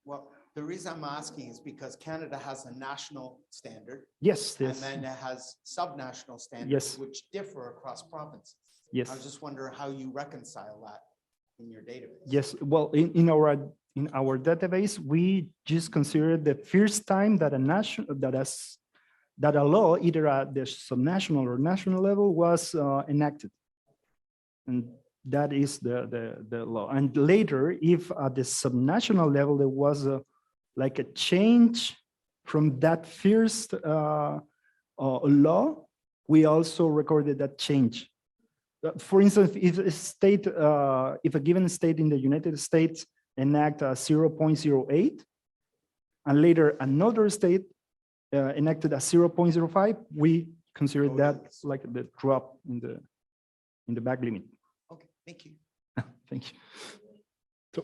Well, the reason I'm asking is because Canada has a national standard. Yes, And yes. then it has subnational standards, Yes. which differ across provinces. Yes. I was just wondering how you reconcile that in your database. Yes, well, in our database, we just consider the first time that a law, either at the subnational or national level, was enacted, and that is the law. And later, if at the subnational level there was like a change from that first law, we also recorded that change. For instance, if a given state in the United States enact a 0.08, and later another state enacted a 0.05, we consider that like the drop in the back limit. Okay, thank you. Thank you. So,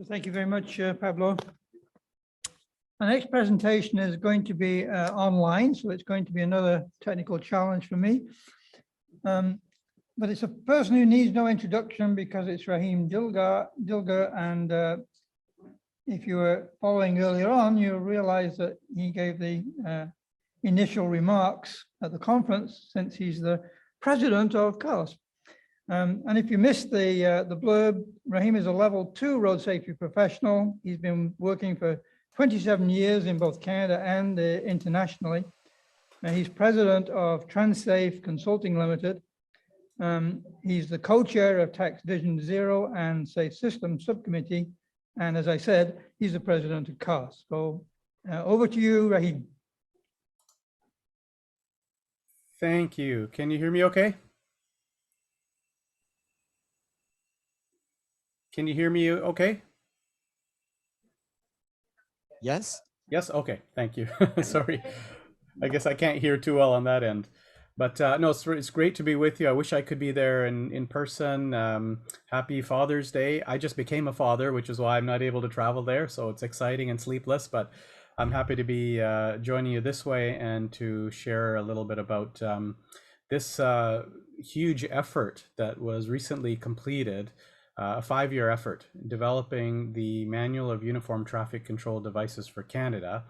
Thank you very much, Pablo. Our next presentation is going to be online, so it's going to be another technical challenge for me. But it's a person who needs no introduction because it's Rahim Dilgir, and if you were following earlier on, you'll realize that he gave the initial remarks at the conference, since he's the president of CARS. And if you missed the blurb, Rahim is a level 2 road safety professional. He's been working for 27 years in both Canada and internationally. He's president of TransSafe Consulting Limited. He's the co-chair of Tax Vision Zero and Safe Systems Subcommittee. And as I said, he's the president of CARS. So over to you, Rahim. Thank you. Can you hear me okay? Can you hear me okay? Yes? Yes? Okay, thank you. Sorry. I guess I can't hear too well on that end. But no, it's great to be with you. I wish I could be there in person. Happy Father's Day. I just became a father, which is why I'm not able to travel there. So it's exciting and sleepless, but I'm happy to be joining you this way and to share a little bit about this huge effort that was recently completed, a 5-year effort developing the Manual of Uniform Traffic Control Devices for Canada.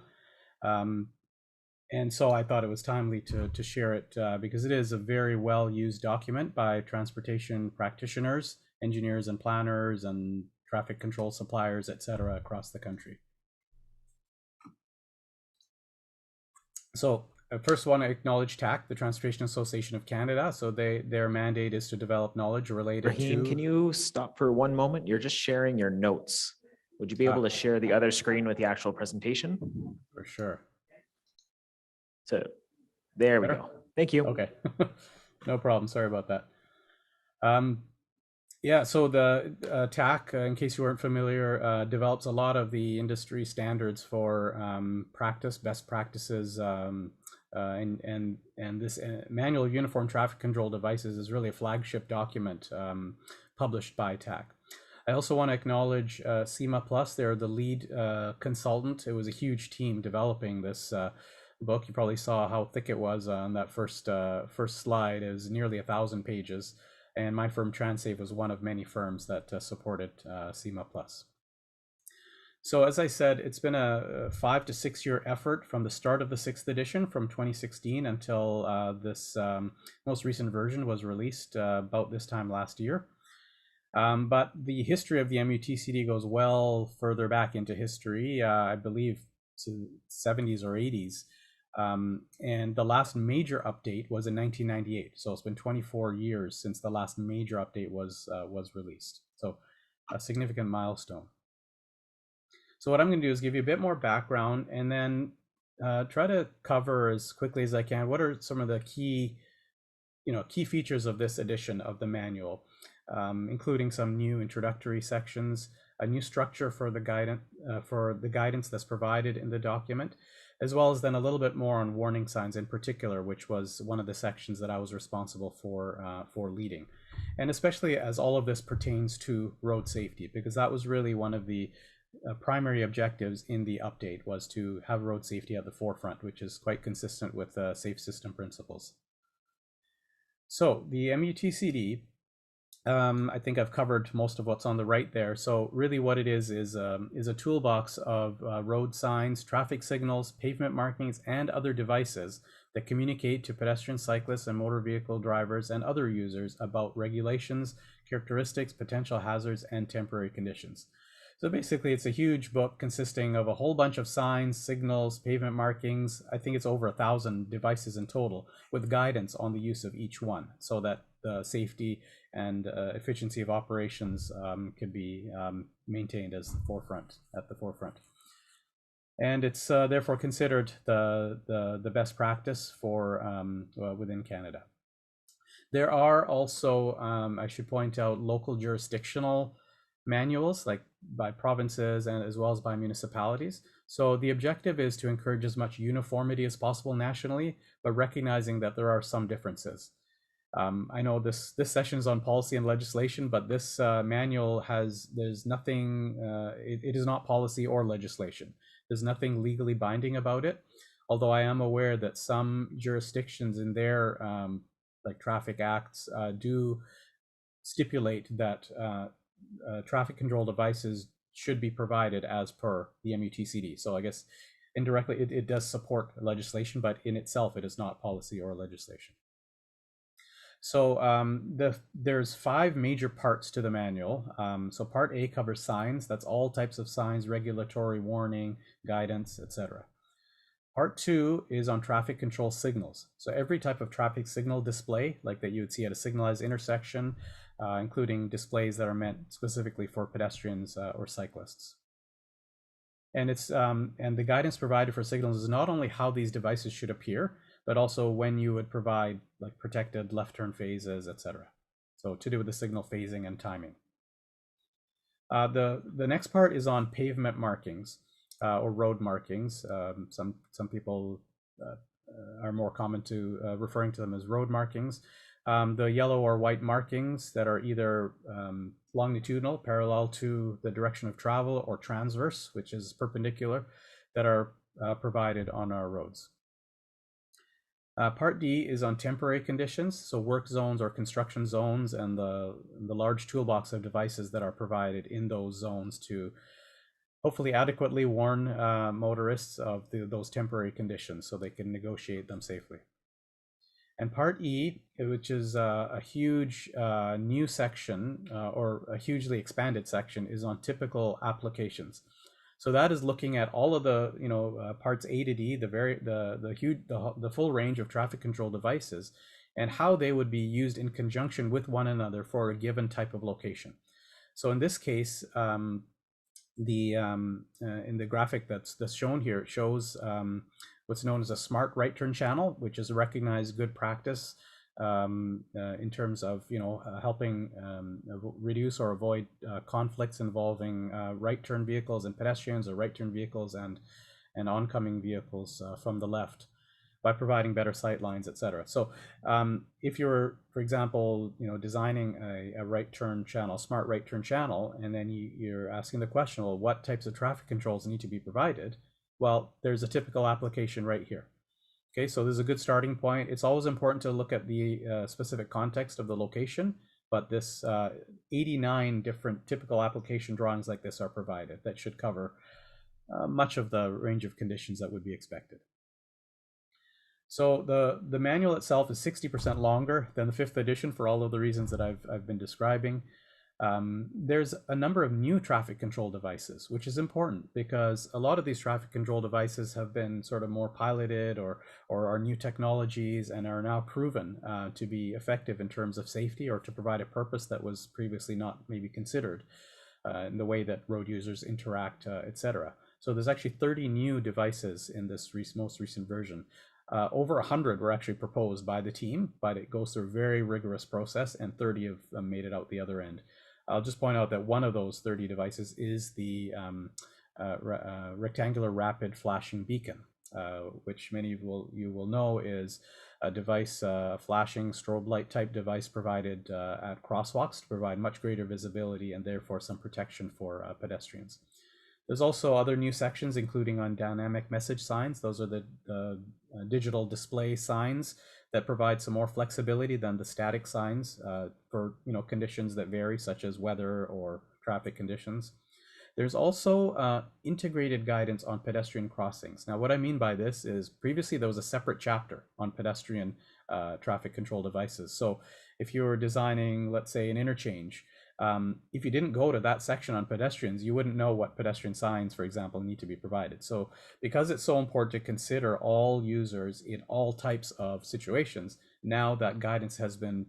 And so I thought it was timely to share it because it is a very well used document by transportation practitioners, engineers and planners, and traffic control suppliers, etc., across the country. So I first want to acknowledge TAC, the Transportation Association of Canada. So their mandate is to develop knowledge related Rahim, to... can you stop for one moment? You're just sharing your notes. Would you be able to share the other screen with the actual presentation? For sure. So there we Better? go. Thank you. Okay, no problem. Sorry about that. Yeah, so the TAC, in case you weren't familiar, develops a lot of the industry standards for best practices, and this Manual of Uniform Traffic Control Devices is really a flagship document published by TAC. I also want to acknowledge SEMA Plus. They're the lead consultant. It was a huge team developing this book. You probably saw how thick it was on that first slide. It was nearly 1,000 pages. And my firm TransSafe was one of many firms that supported SEMA Plus. So as I said, it's been a 5 to 6 year effort from the start of the 6th edition from 2016 until this most recent version was released about this time last year. But the history of the MUTCD goes well further back into history, I believe to 70s or 80s. And the last major update was in 1998. So it's been 24 years since the last major update was released. So a significant milestone. So what I'm going to do is give you a bit more background and then try to cover as quickly as I can what are some of the key features of this edition of the manual, including some new introductory sections, a new structure for the guidance that's provided in the document, as well as then a little bit more on warning signs in particular, which was one of the sections that I was responsible for leading. And especially as all of this pertains to road safety, because that was really one of the primary objectives in the update, was to have road safety at the forefront, which is quite consistent with safe system principles. So the MUTCD, I think I've covered most of what's on the right there. So really what it is a toolbox of road signs, traffic signals, pavement markings, and other devices that communicate to pedestrians, cyclists, and motor vehicle drivers and other users about regulations, characteristics, potential hazards, and temporary conditions. So basically it's a huge book consisting of a whole bunch of signs, signals, pavement markings. I think it's over 1,000 devices in total, with guidance on the use of each one, so that the safety and efficiency of operations can be maintained at the forefront. And it's therefore considered the best practice for within Canada. There are also, I should point out, local jurisdictional manuals, like by provinces and as well as by municipalities. So the objective is to encourage as much uniformity as possible nationally, but recognizing that there are some differences. I know this session is on policy and legislation, but this manual there's nothing, it is not policy or legislation. There's nothing legally binding about it. Although I am aware that some jurisdictions in their like traffic acts do stipulate that traffic control devices should be provided as per the MUTCD. So I guess indirectly it does support legislation, but in itself it is not policy or legislation. So there's 5 major parts to the manual. So part A covers signs. That's all types of signs, regulatory, warning, guidance, etc. Part 2 is on traffic control signals. So every type of traffic signal display, like that you would see at a signalized intersection, including displays that are meant specifically for pedestrians or cyclists. And the guidance provided for signals is not only how these devices should appear, but also when you would provide like protected left turn phases, etc. So to do with the signal phasing and timing. The next part is on pavement markings or road markings. Some people are more common to referring to them as road markings. The yellow or white markings that are either longitudinal, parallel to the direction of travel, or transverse, which is perpendicular, that are provided on our roads. Part D is on temporary conditions, so work zones or construction zones, and the large toolbox of devices that are provided in those zones to hopefully adequately warn motorists of those temporary conditions so they can negotiate them safely. And part E, which is a huge new section or a hugely expanded section, is on typical applications. So that is looking at all of the parts A to D, the full range of traffic control devices, and how they would be used in conjunction with one another for a given type of location. So in this case, in the graphic that's shown here, it shows what's known as a smart right turn channel, which is a recognized good practice in terms of helping reduce or avoid conflicts involving right turn vehicles and pedestrians, or right turn vehicles and oncoming vehicles from the left, by providing better sight lines, etc. So if you're, for example, designing a right turn channel, smart right turn channel, and then you're asking the question, well, what types of traffic controls need to be provided? Well, there's a typical application right here. Okay, so this is a good starting point. It's always important to look at the specific context of the location, but this 89 different typical application drawings like this are provided that should cover much of the range of conditions that would be expected. So the manual itself is 60% longer than the 5th edition for all of the reasons that I've been describing. There's a number of new traffic control devices, which is important because a lot of these traffic control devices have been sort of more piloted or are new technologies and are now proven to be effective in terms of safety or to provide a purpose that was previously not maybe considered in the way that road users interact, etc. So there's actually 30 new devices in this most recent version. Over 100 were actually proposed by the team, but it goes through a very rigorous process, and 30 of them made it out the other end. I'll just point out that one of those 30 devices is the rectangular rapid flashing beacon, which many of you will know is a device, flashing strobe light type device provided at crosswalks to provide much greater visibility and therefore some protection for pedestrians. There's also other new sections, including on dynamic message signs. Those are the digital display signs that provide some more flexibility than the static signs for conditions that vary, such as weather or traffic conditions. There's also integrated guidance on pedestrian crossings. Now, what I mean by this is previously there was a separate chapter on pedestrian traffic control devices. So if you were designing, let's say, an interchange, if you didn't go to that section on pedestrians, you wouldn't know what pedestrian signs, for example, need to be provided. So because it's so important to consider all users in all types of situations, now that guidance has been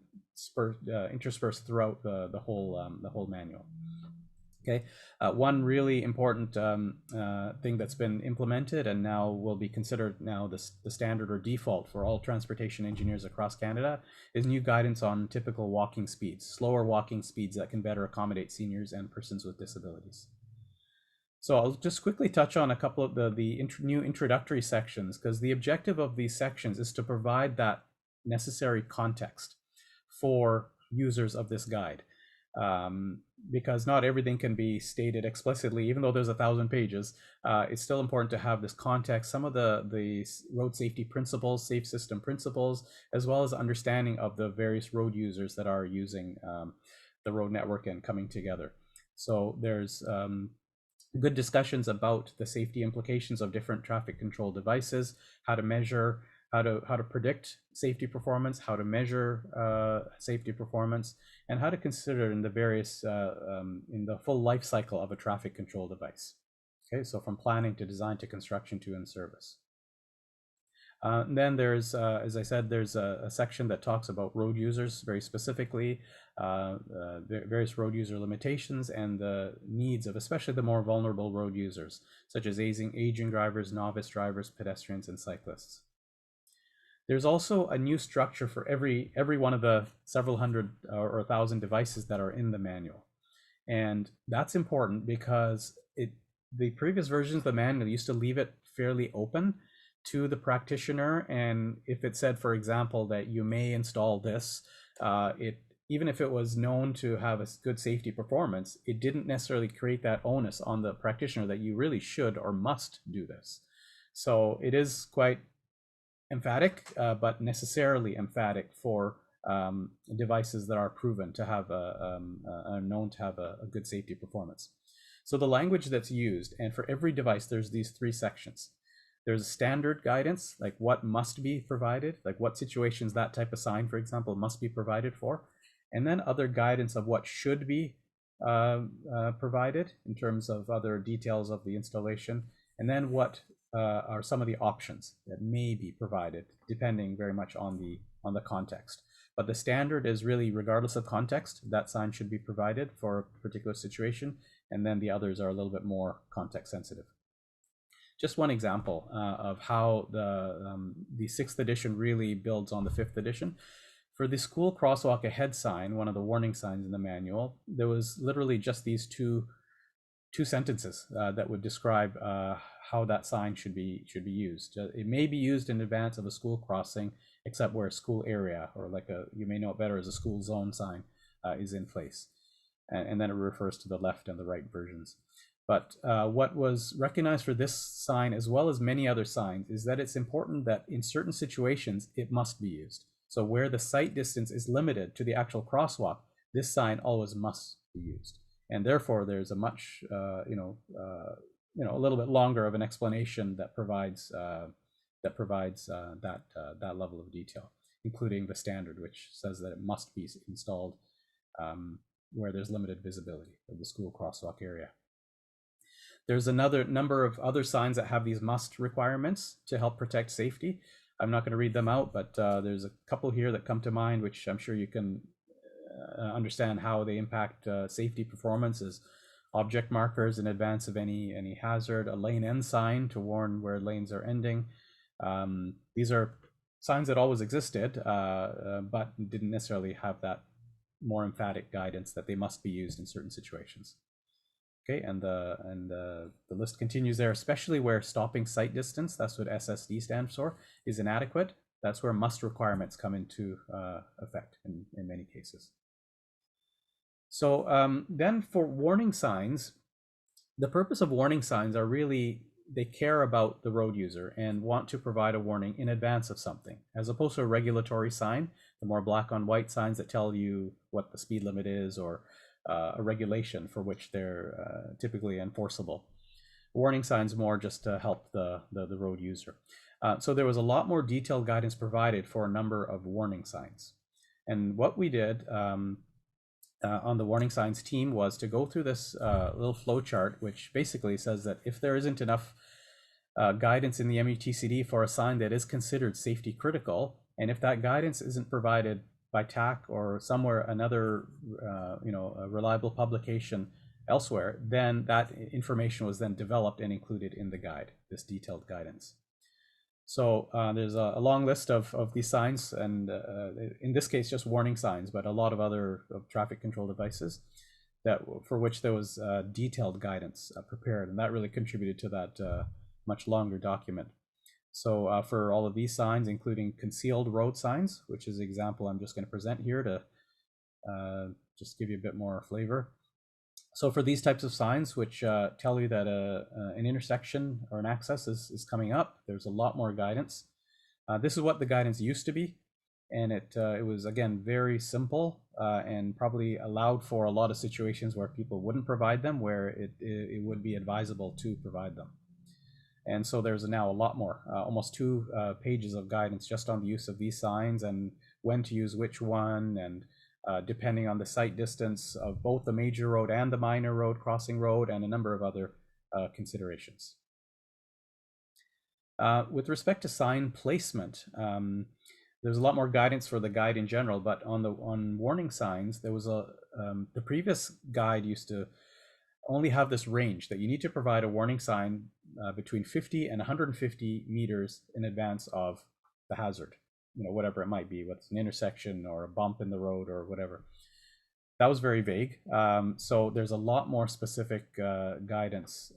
interspersed throughout the whole manual. Okay, one really important thing that's been implemented and now will be considered now the standard or default for all transportation engineers across Canada is new guidance on typical walking speeds, slower walking speeds that can better accommodate seniors and persons with disabilities. So I'll just quickly touch on a couple of the new introductory sections, because the objective of these sections is to provide that necessary context. for users of this guide. Because not everything can be stated explicitly, even though there's 1,000 pages. It's still important to have this context, some of the road safety principles, safe system principles, as well as understanding of the various road users that are using the road network and coming together. So there's good discussions about the safety implications of different traffic control devices, how to measure, how to predict safety performance, how to measure safety performance, and how to consider in the various in the full life cycle of a traffic control device. Okay, so from planning to design to construction to in service. And then there's, as I said, there's a section that talks about road users very specifically, various road user limitations and the needs of especially the more vulnerable road users, such as aging drivers, novice drivers, pedestrians, and cyclists. There's also a new structure for every one of the several hundred or 1,000 devices that are in the manual. And that's important because the previous versions of the manual used to leave it fairly open to the practitioner. And if it said, for example, that you may install this, even if it was known to have a good safety performance, it didn't necessarily create that onus on the practitioner that you really should or must do this. So it is quite emphatic, but necessarily emphatic for devices that are proven to have are known to have a good safety performance. So the language that's used, and for every device, there's these 3 sections. There's standard guidance, like what must be provided, like what situations that type of sign, for example, must be provided for, and then other guidance of what should be provided in terms of other details of the installation, and then what are some of the options that may be provided, depending very much on the context. But the standard is really, regardless of context, that sign should be provided for a particular situation, and then the others are a little bit more context sensitive. Just one example of how the 6th edition really builds on the 5th edition. For the school crosswalk ahead sign, one of the warning signs in the manual, there was literally just these two sentences that would describe how that sign should be used. It may be used in advance of a school crossing, except where a school area, or like you may know it better as a school zone sign, is in place. And then it refers to the left and the right versions. But what was recognized for this sign, as well as many other signs, is that it's important that in certain situations, it must be used. So where the sight distance is limited to the actual crosswalk, this sign always must be used. And therefore, there's a much, a little bit longer of an explanation that provides that level of detail, including the standard, which says that it must be installed where there's limited visibility of the school crosswalk area. There's another number of other signs that have these must requirements to help protect safety. I'm not going to read them out, but there's a couple here that come to mind, which I'm sure you can understand how they impact safety performance, as object markers in advance of any hazard, a lane end sign to warn where lanes are ending. These are signs that always existed, but didn't necessarily have that more emphatic guidance that they must be used in certain situations. Okay, and the list continues there, especially where stopping sight distance, that's what SSD stands for, is inadequate. That's where must requirements come into effect in many cases. So then for warning signs, the purpose of warning signs are really, they care about the road user and want to provide a warning in advance of something, as opposed to a regulatory sign, the more black on white signs that tell you what the speed limit is, or a regulation for which they're typically enforceable. Warning signs more just to help the road user. So there was a lot more detailed guidance provided for a number of warning signs. And what we did on the warning signs team was to go through this little flow chart, which basically says that if there isn't enough guidance in the MUTCD for a sign that is considered safety critical, and if that guidance isn't provided by TAC or somewhere another, a reliable publication elsewhere, then that information was then developed and included in the guide, this detailed guidance. So there's a long list of these signs, and in this case, just warning signs, but a lot of other traffic control devices for which there was detailed guidance prepared, and that really contributed to that much longer document. So for all of these signs, including concealed road signs, which is the example I'm just going to present here to just give you a bit more flavor. So for these types of signs, which tell you that an intersection or an access is coming up, there's a lot more guidance. This is what the guidance used to be. And it was, again, very simple and probably allowed for a lot of situations where people wouldn't provide them, where it would be advisable to provide them. And so there's now a lot more, almost 2 pages of guidance just on the use of these signs and when to use which one, and depending on the sight distance of both the major road and the minor road, crossing road, and a number of other considerations. With respect to sign placement, there's a lot more guidance for the guide in general, but on warning signs, there was the previous guide used to only have this range that you need to provide a warning sign between 50 and 150 meters in advance of the hazard, whatever it might be, whether it's an intersection or a bump in the road or whatever. That was very vague. So there's a lot more specific guidance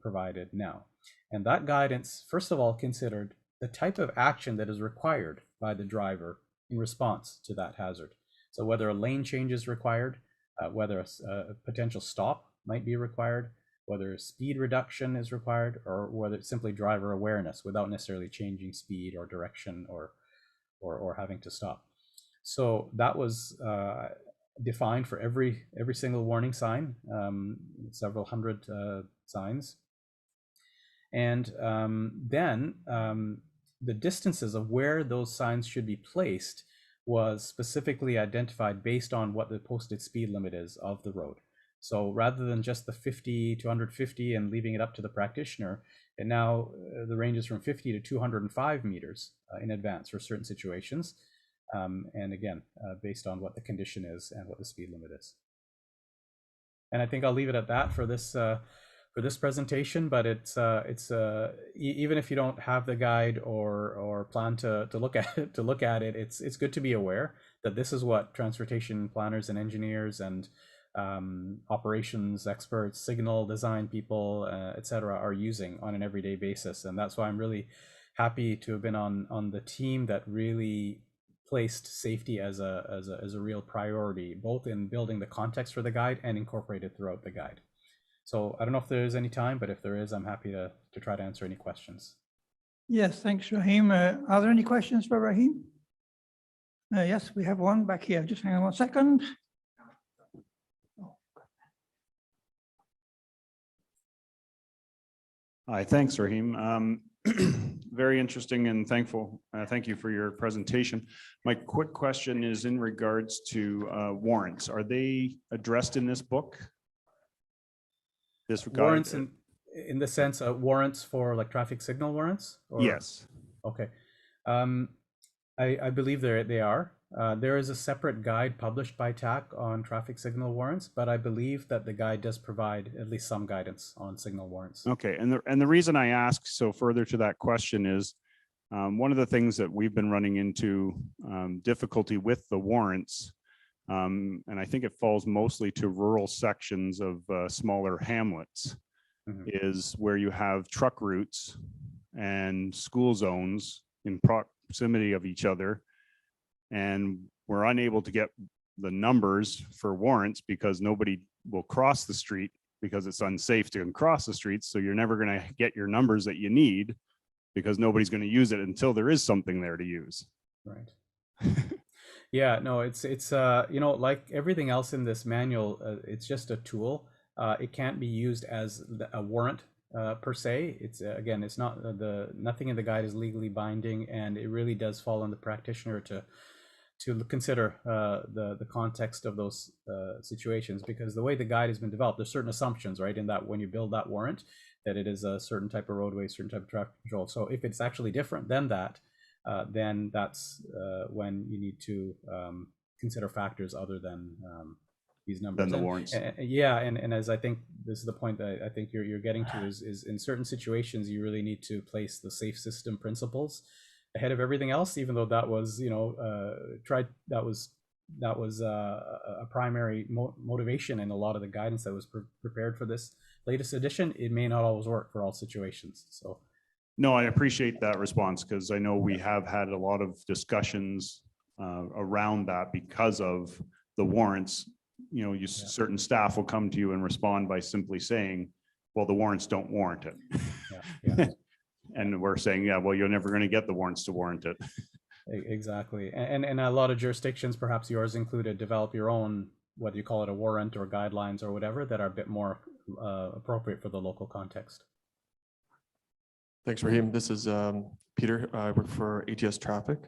provided now. And that guidance, first of all, considered the type of action that is required by the driver in response to that hazard. So whether a lane change is required, whether a potential stop might be required, whether a speed reduction is required, or whether it's simply driver awareness without necessarily changing speed or direction or having to stop. So that was defined for every single warning sign, several hundred signs. And then the distances of where those signs should be placed was specifically identified based on what the posted speed limit is of the road. So rather than just the 50 to 150 and leaving it up to the practitioner, and now the range is from 50 to 205 meters in advance for certain situations. And again, based on what the condition is and what the speed limit is. And I think I'll leave it at that for this presentation, but it's even if you don't have the guide or plan to look at it, it's good to be aware that this is what transportation planners and engineers and operations experts, signal design people, etc., are using on an everyday basis. And that's why I'm really happy to have been on the team that really placed safety as a real priority, both in building the context for the guide and incorporated throughout the guide. So I don't know if there is any time, but if there is, I'm happy to try to answer any questions. Yes, thanks, Rahim. Are there any questions for Rahim? Yes, we have one back here. Just hang on 1 second. Hi, thanks, Rahim. Very interesting and thankful. Thank you for your presentation. My quick question is in regards to warrants. Are they addressed in this book? This Warrants in the sense of warrants for like traffic signal warrants? Or? Yes. Okay. I believe they are. There is a separate guide published by TAC on traffic signal warrants, but I believe that the guide does provide at least some guidance on signal warrants. Okay, and the reason I ask so further to that question is one of the things that we've been running into difficulty with the warrants, and I think it falls mostly to rural sections of smaller hamlets, is where you have truck routes and school zones in proximity of each other. And we're unable to get the numbers for warrants because nobody will cross the street because it's unsafe to cross the street. So you're never going to get your numbers that you need because nobody's going to use it until there is something there to use. Right. Yeah, no, it's like everything else in this manual, it's just a tool. It can't be used as a warrant per se. It's again, it's not nothing in the guide is legally binding, and it really does fall on the practitioner to consider the context of those situations, because the way the guide has been developed, there's certain assumptions, right, in that when you build that warrant, that it is a certain type of roadway, certain type of traffic control. So if it's actually different than that, then that's when you need to consider factors other than these numbers. Than the warrants. Yeah, and as I think this is the point that I think you're getting to is in certain situations you really need to place the safe system principles ahead of everything else, even though that was that was a primary motivation in a lot of the guidance that was prepared for this latest edition. It may not always work for all situations. So No, I appreciate that response because I know we have had a lot of discussions around that because of the warrants. You know, certain staff will come to you and respond by simply saying, well, the warrants don't warrant it. Yeah. And we're saying, yeah, well, you're never going to get the warrants to warrant it. Exactly. And a lot of jurisdictions, perhaps yours included, develop your own, whether you call it a warrant or guidelines or whatever, that are a bit more appropriate for the local context. Thanks, Raheem. This is Peter. I work for ATS Traffic.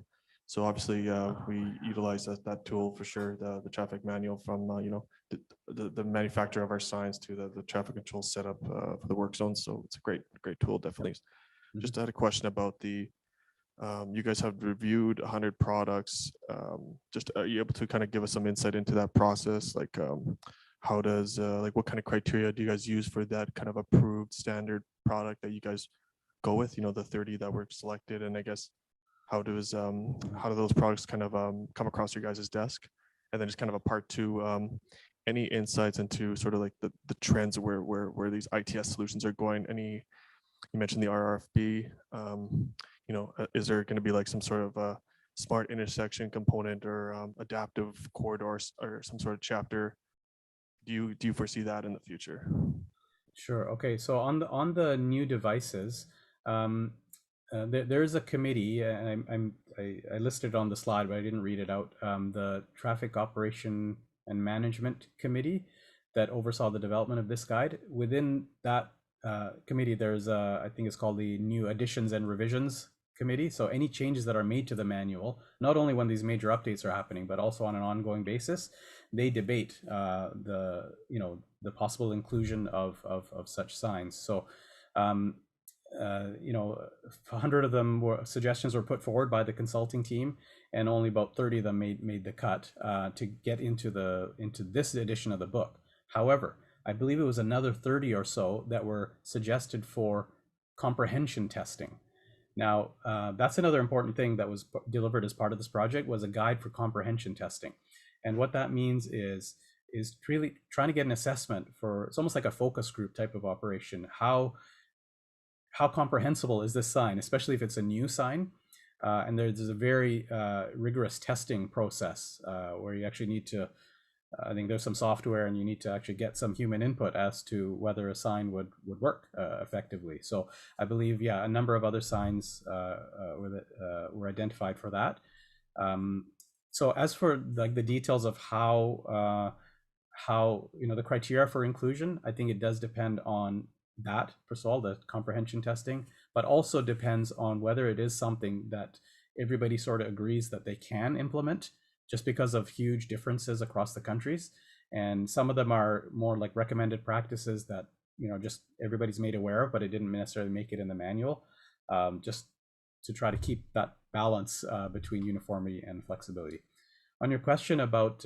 So obviously, we utilize that tool for sure, the traffic manual from, you know, the manufacturer of our signs to the traffic control setup for the work zones. So it's a great tool, definitely. Mm-hmm. Just had a question about the, you guys have reviewed 100 products. Just are you able to kind of give us some insight into that process? Like how does, like what kind of criteria do you guys use for that kind of approved standard product that you guys go with, you know, the 30 that were selected? And I guess how do those products kind of come across your guys' desk? And then just kind of a part two, any insights into sort of like the trends where these ITS solutions are going? You mentioned the RRFB, you know, is there going to be like some sort of a smart intersection component or adaptive corridors or some sort of chapter? Do you foresee that in the future? Sure. Okay. So on the new devices, there's a committee, and I listed it on the slide, but I didn't read it out. The Traffic Operation and Management Committee that oversaw the development of this guide. Within that committee, there's I think it's called the New Additions and Revisions Committee. So any changes that are made to the manual, not only when these major updates are happening, but also on an ongoing basis, they debate the possible inclusion of such signs. So. 100 of them suggestions were put forward by the consulting team, and only about 30 of them made the cut to get into this edition of the book. However, I believe it was another 30 or so that were suggested for comprehension testing. Now, that's another important thing that was delivered as part of this project, was a guide for comprehension testing. And what that means is really trying to get an assessment for, it's almost like a focus group type of operation. How comprehensible is this sign, especially if it's a new sign? And there's a very rigorous testing process where you actually need to, I think there's some software, and you need to actually get some human input as to whether a sign would work effectively. So I believe, yeah, a number of other signs were identified for that. So as for like the details of how the criteria for inclusion, I think it does depend on that, first of all, the comprehension testing, but also depends on whether it is something that everybody sort of agrees that they can implement, just because of huge differences across the countries. And some of them are more like recommended practices that, just everybody's made aware of, but it didn't necessarily make it in the manual, just to try to keep that balance between uniformity and flexibility. On your question about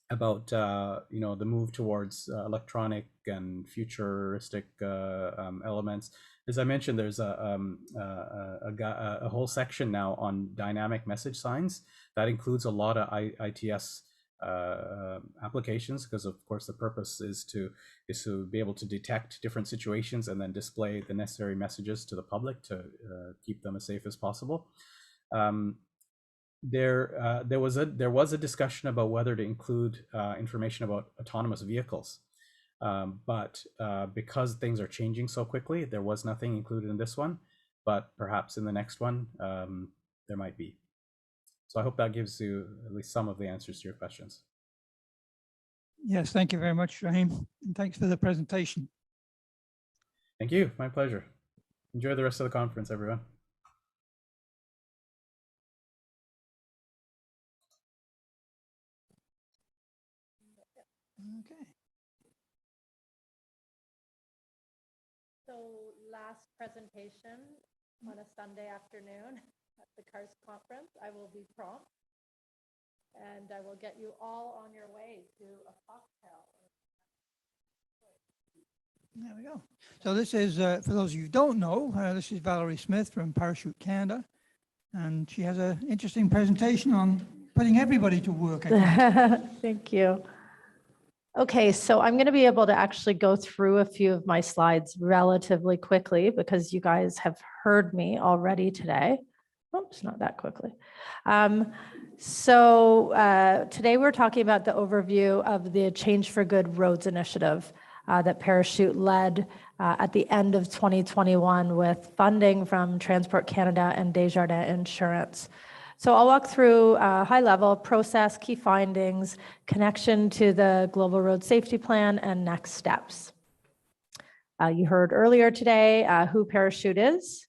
the move towards electronic and futuristic elements, as I mentioned, there's a whole section now on dynamic message signs that includes a lot of ITS applications, because of course the purpose is to be able to detect different situations and then display the necessary messages to the public to keep them as safe as possible. There was a discussion about whether to include information about autonomous vehicles, but because things are changing so quickly, there was nothing included in this one, but perhaps in the next one there might be. So I hope that gives you at least some of the answers to your questions. Yes, thank you very much, Raheem. And thanks for the presentation. Thank you. My pleasure. Enjoy the rest of the conference, everyone. Okay. So last presentation on a Sunday afternoon at the CARS conference, I will be prompt, and I will get you all on your way to a cocktail. There we go. So this is, for those of you who don't know, this is Valerie Smith from Parachute Canada, and she has an interesting presentation on putting everybody to work, I think. Thank you. Okay, so I'm going to be able to actually go through a few of my slides relatively quickly because you guys have heard me already today. Oops, not that quickly. Today we're talking about the overview of the Change for Good Roads initiative that Parachute led at the end of 2021 with funding from Transport Canada and Desjardins Insurance. So I'll walk through high level process, key findings, connection to the Global Road Safety Plan, and next steps. You heard earlier today who Parachute is.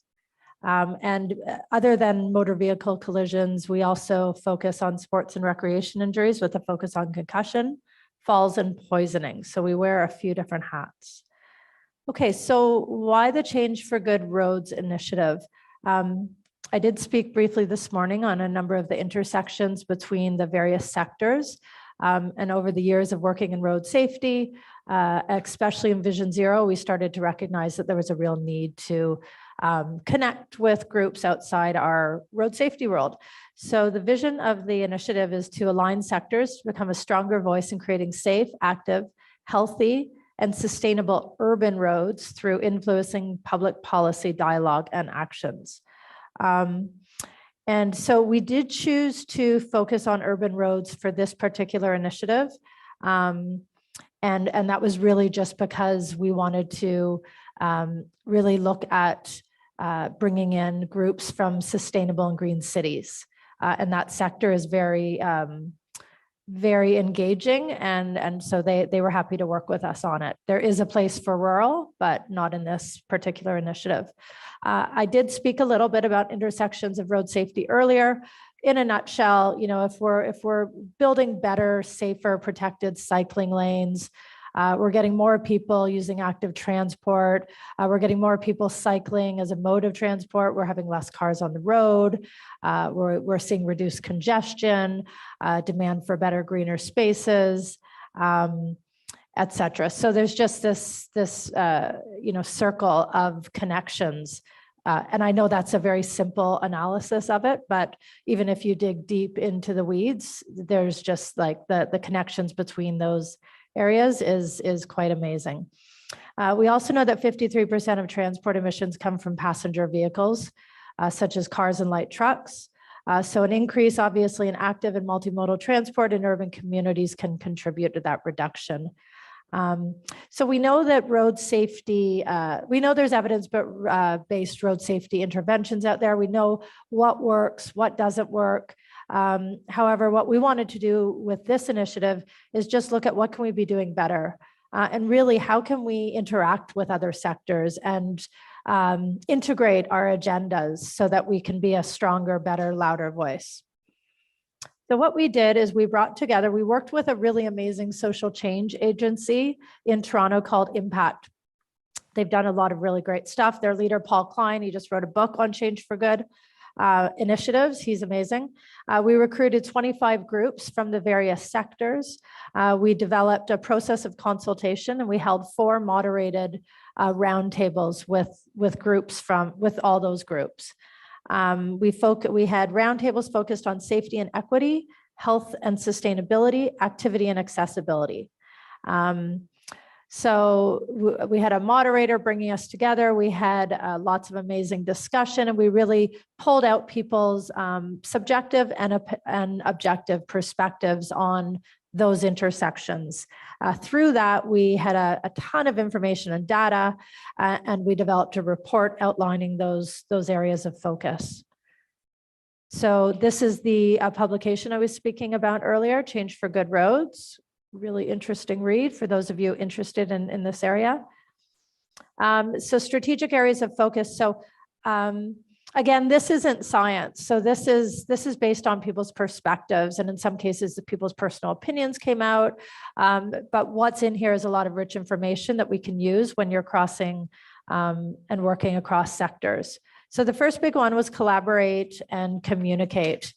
And other than motor vehicle collisions, we also focus on sports and recreation injuries with a focus on concussion, falls, and poisoning. So we wear a few different hats. Okay, so why the Change for Good Roads initiative? I did speak briefly this morning on a number of the intersections between the various sectors. And over the years of working in road safety, especially in Vision Zero, we started to recognize that there was a real need to connect with groups outside our road safety world. So the vision of the initiative is to align sectors to become a stronger voice in creating safe, active, healthy, and sustainable urban roads through influencing public policy dialogue and actions. And so we did choose to focus on urban roads for this particular initiative. And that was really just because we wanted to really look at bringing in groups from sustainable and green cities. And that sector is very, very engaging. And so they were happy to work with us on it. There is a place for rural, but not in this particular initiative. I did speak a little bit about intersections of road safety earlier. In a nutshell, you know, if we're building better, safer, protected cycling lanes, we're getting more people using active transport. We're getting more people cycling as a mode of transport. We're having less cars on the road. We're seeing reduced congestion, demand for better, greener spaces, et cetera. So there's just this circle of connections. And I know that's a very simple analysis of it, but even if you dig deep into the weeds, there's just like the connections between those areas is quite amazing. We also know that 53% of transport emissions come from passenger vehicles, such as cars and light trucks. So an increase, obviously, in active and multimodal transport in urban communities can contribute to that reduction. So we know that road safety, we know there's evidence-based road safety interventions out there. We know what works, what doesn't work. However, what we wanted to do with this initiative is just look at what can we be doing better, and really how can we interact with other sectors and integrate our agendas so that we can be a stronger, better, louder voice. So what we did is we worked with a really amazing social change agency in Toronto called Impact. They've done a lot of really great stuff. Their leader, Paul Klein, he just wrote a book on Change for Good initiatives. He's amazing. We recruited 25 groups from the various sectors. We developed a process of consultation, and we held 4 moderated roundtables with all those groups. We had roundtables focused on safety and equity, health and sustainability, activity and accessibility. So we had a moderator bringing us together. We had lots of amazing discussion, and we really pulled out people's subjective and objective perspectives on those intersections. Through that, we had a ton of information and data, and we developed a report outlining those areas of focus. So this is the publication I was speaking about earlier, Change for Good Roads. Really interesting read for those of you interested in this area. So strategic areas of focus. So again, this isn't science. So this is based on people's perspectives, and in some cases, the people's personal opinions came out. But what's in here is a lot of rich information that we can use when you're crossing and working across sectors. So the first big one was collaborate and communicate.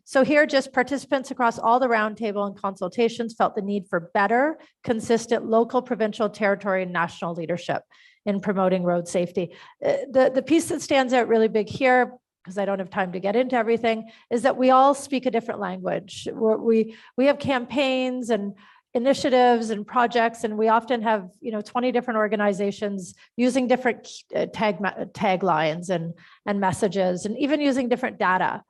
So here, just participants across all the roundtable and consultations felt the need for better, consistent local, provincial, territory, and national leadership in promoting road safety. The piece that stands out really big here, because I don't have time to get into everything, is that we all speak a different language. We have campaigns and initiatives and projects, and we often have 20 different organizations using different taglines and messages, and even using different data.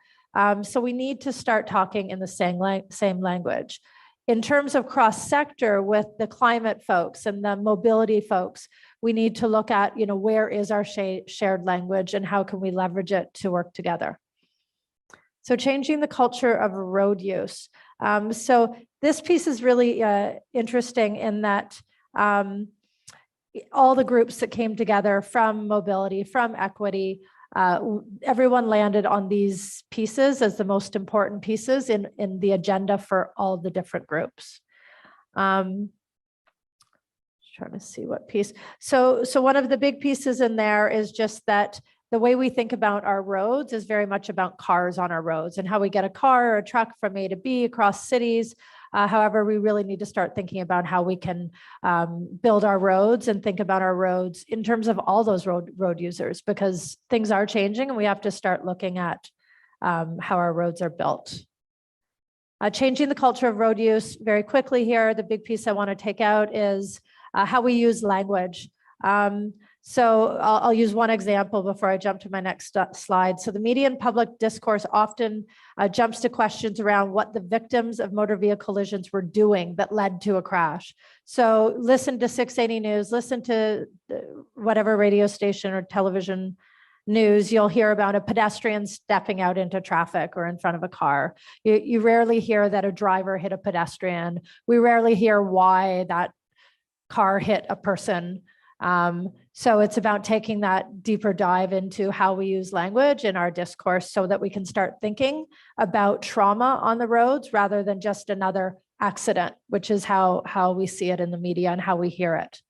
So we need to start talking in the same language. In terms of cross-sector with the climate folks and the mobility folks, we need to look at, where is our shared language and how can we leverage it to work together. So changing the culture of road use. So this piece is really interesting in that all the groups that came together from mobility, from equity, everyone landed on these pieces as the most important pieces in the agenda for all the different groups. Trying to see what piece. So one of the big pieces in there is just that the way we think about our roads is very much about cars on our roads and how we get a car or a truck from A to B across cities. However, we really need to start thinking about how we can build our roads and think about our roads in terms of all those road users, because things are changing and we have to start looking at how our roads are built. Changing the culture of road use very quickly here. The big piece I want to take out is how we use language. So I'll use one example before I jump to my next slide. So the media and public discourse often jumps to questions around what the victims of motor vehicle collisions were doing that led to a crash. So listen to 680 News, listen to whatever radio station or television news, you'll hear about a pedestrian stepping out into traffic or in front of a car. You rarely hear that a driver hit a pedestrian. We rarely hear why that car hit a person. So it's about taking that deeper dive into how we use language in our discourse so that we can start thinking about trauma on the roads rather than just another accident, which is how we see it in the media and how we hear it.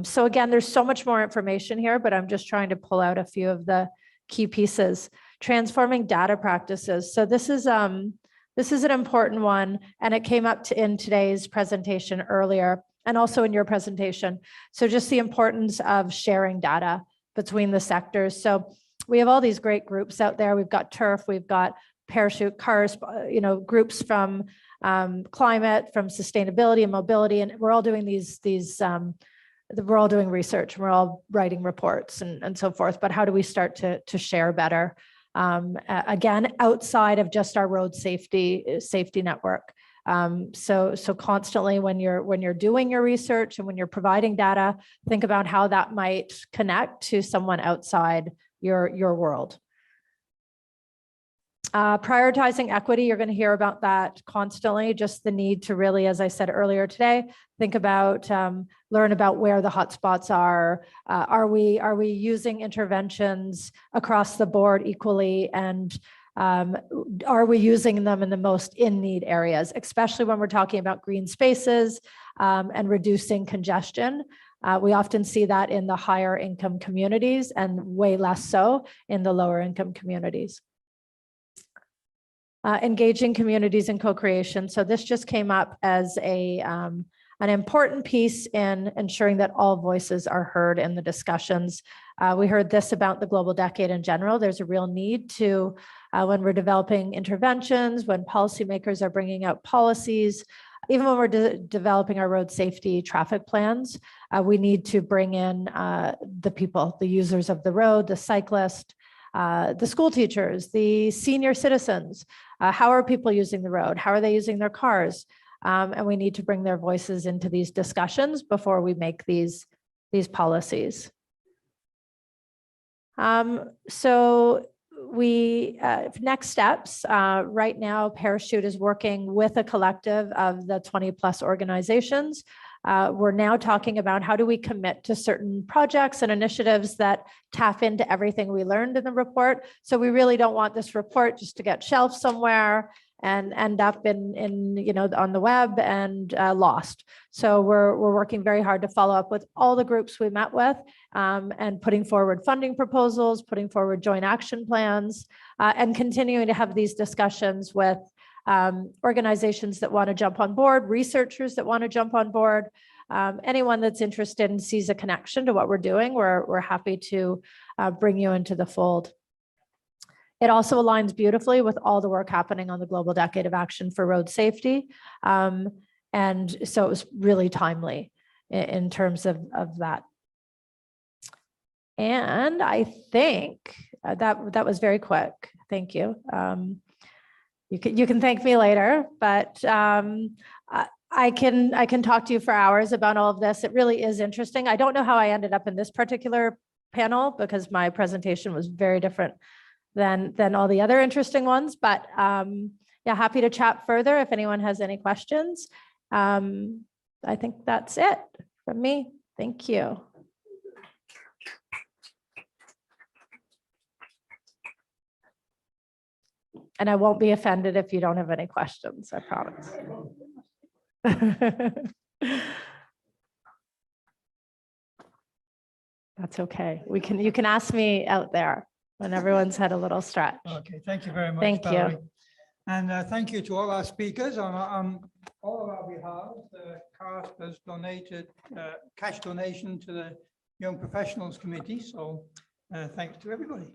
So again, there's so much more information here, but I'm just trying to pull out a few of the key pieces. Transforming data practices. So this is an important one, and it came up in today's presentation earlier, and also in your presentation. So just the importance of sharing data between the sectors. So we have all these great groups out there. We've got TURF, we've got Parachute, CARS, groups from climate, from sustainability and mobility, and we're all doing we're all doing research, we're all writing reports and so forth, but how do we start to share better? Again, outside of just our road safety network. So constantly when you're doing your research and when you're providing data, think about how that might connect to someone outside your world. Prioritizing equity, you're going to hear about that constantly, just the need to really, as I said earlier today, think about, learn about where the hotspots are. Are we using interventions across the board equally, and are we using them in the most in-need areas, especially when we're talking about green spaces and reducing congestion. We often see that in the higher income communities and way less so in the lower income communities. Engaging communities in co-creation. So this just came up as an important piece in ensuring that all voices are heard in the discussions. We heard this about the global decade in general. There's a real need to, when we're developing interventions, when policymakers are bringing out policies, even when we're developing our road safety traffic plans, we need to bring in the people, the users of the road, the cyclist, the school teachers, the senior citizens. How are people using the road? How are they using their cars? And we need to bring their voices into these discussions before we make these policies. So next steps, right now, Parachute is working with a collective of the 20+ organizations. We're now talking about how do we commit to certain projects and initiatives that tap into everything we learned in the report. So we really don't want this report just to get shelved somewhere and end up in on the web and lost. So we're working very hard to follow up with all the groups we met with and putting forward funding proposals, putting forward joint action plans, and continuing to have these discussions with organizations that want to jump on board, researchers that want to jump on board, anyone that's interested and sees a connection to what we're doing, we're happy to bring you into the fold. It also aligns beautifully with all the work happening on the Global Decade of Action for Road Safety. And so it was really timely in terms of that. And I think that was very quick. Thank you. You can thank me later, but I can talk to you for hours about all of this. It really is interesting. I don't know how I ended up in this particular panel because my presentation was very different than all the other interesting ones, but yeah, happy to chat further if anyone has any questions. I think that's it from me. Thank you. And I won't be offended if you don't have any questions, I promise. That's okay. You can ask me out there when everyone's had a little stretch. Okay, thank you very much. Thank you. Valerie. And thank you to all our speakers on all of our behalves. CASP has donated cash donation to the Young Professionals Committee. So thanks to everybody.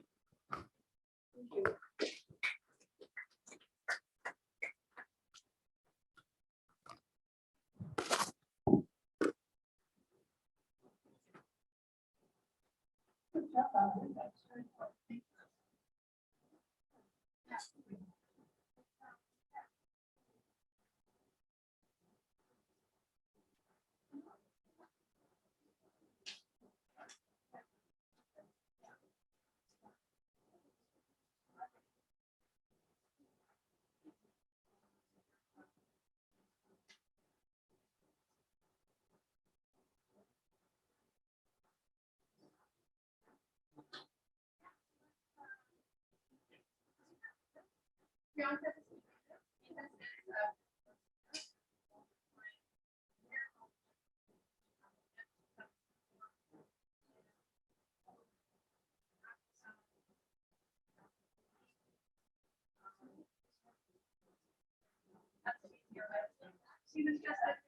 She was just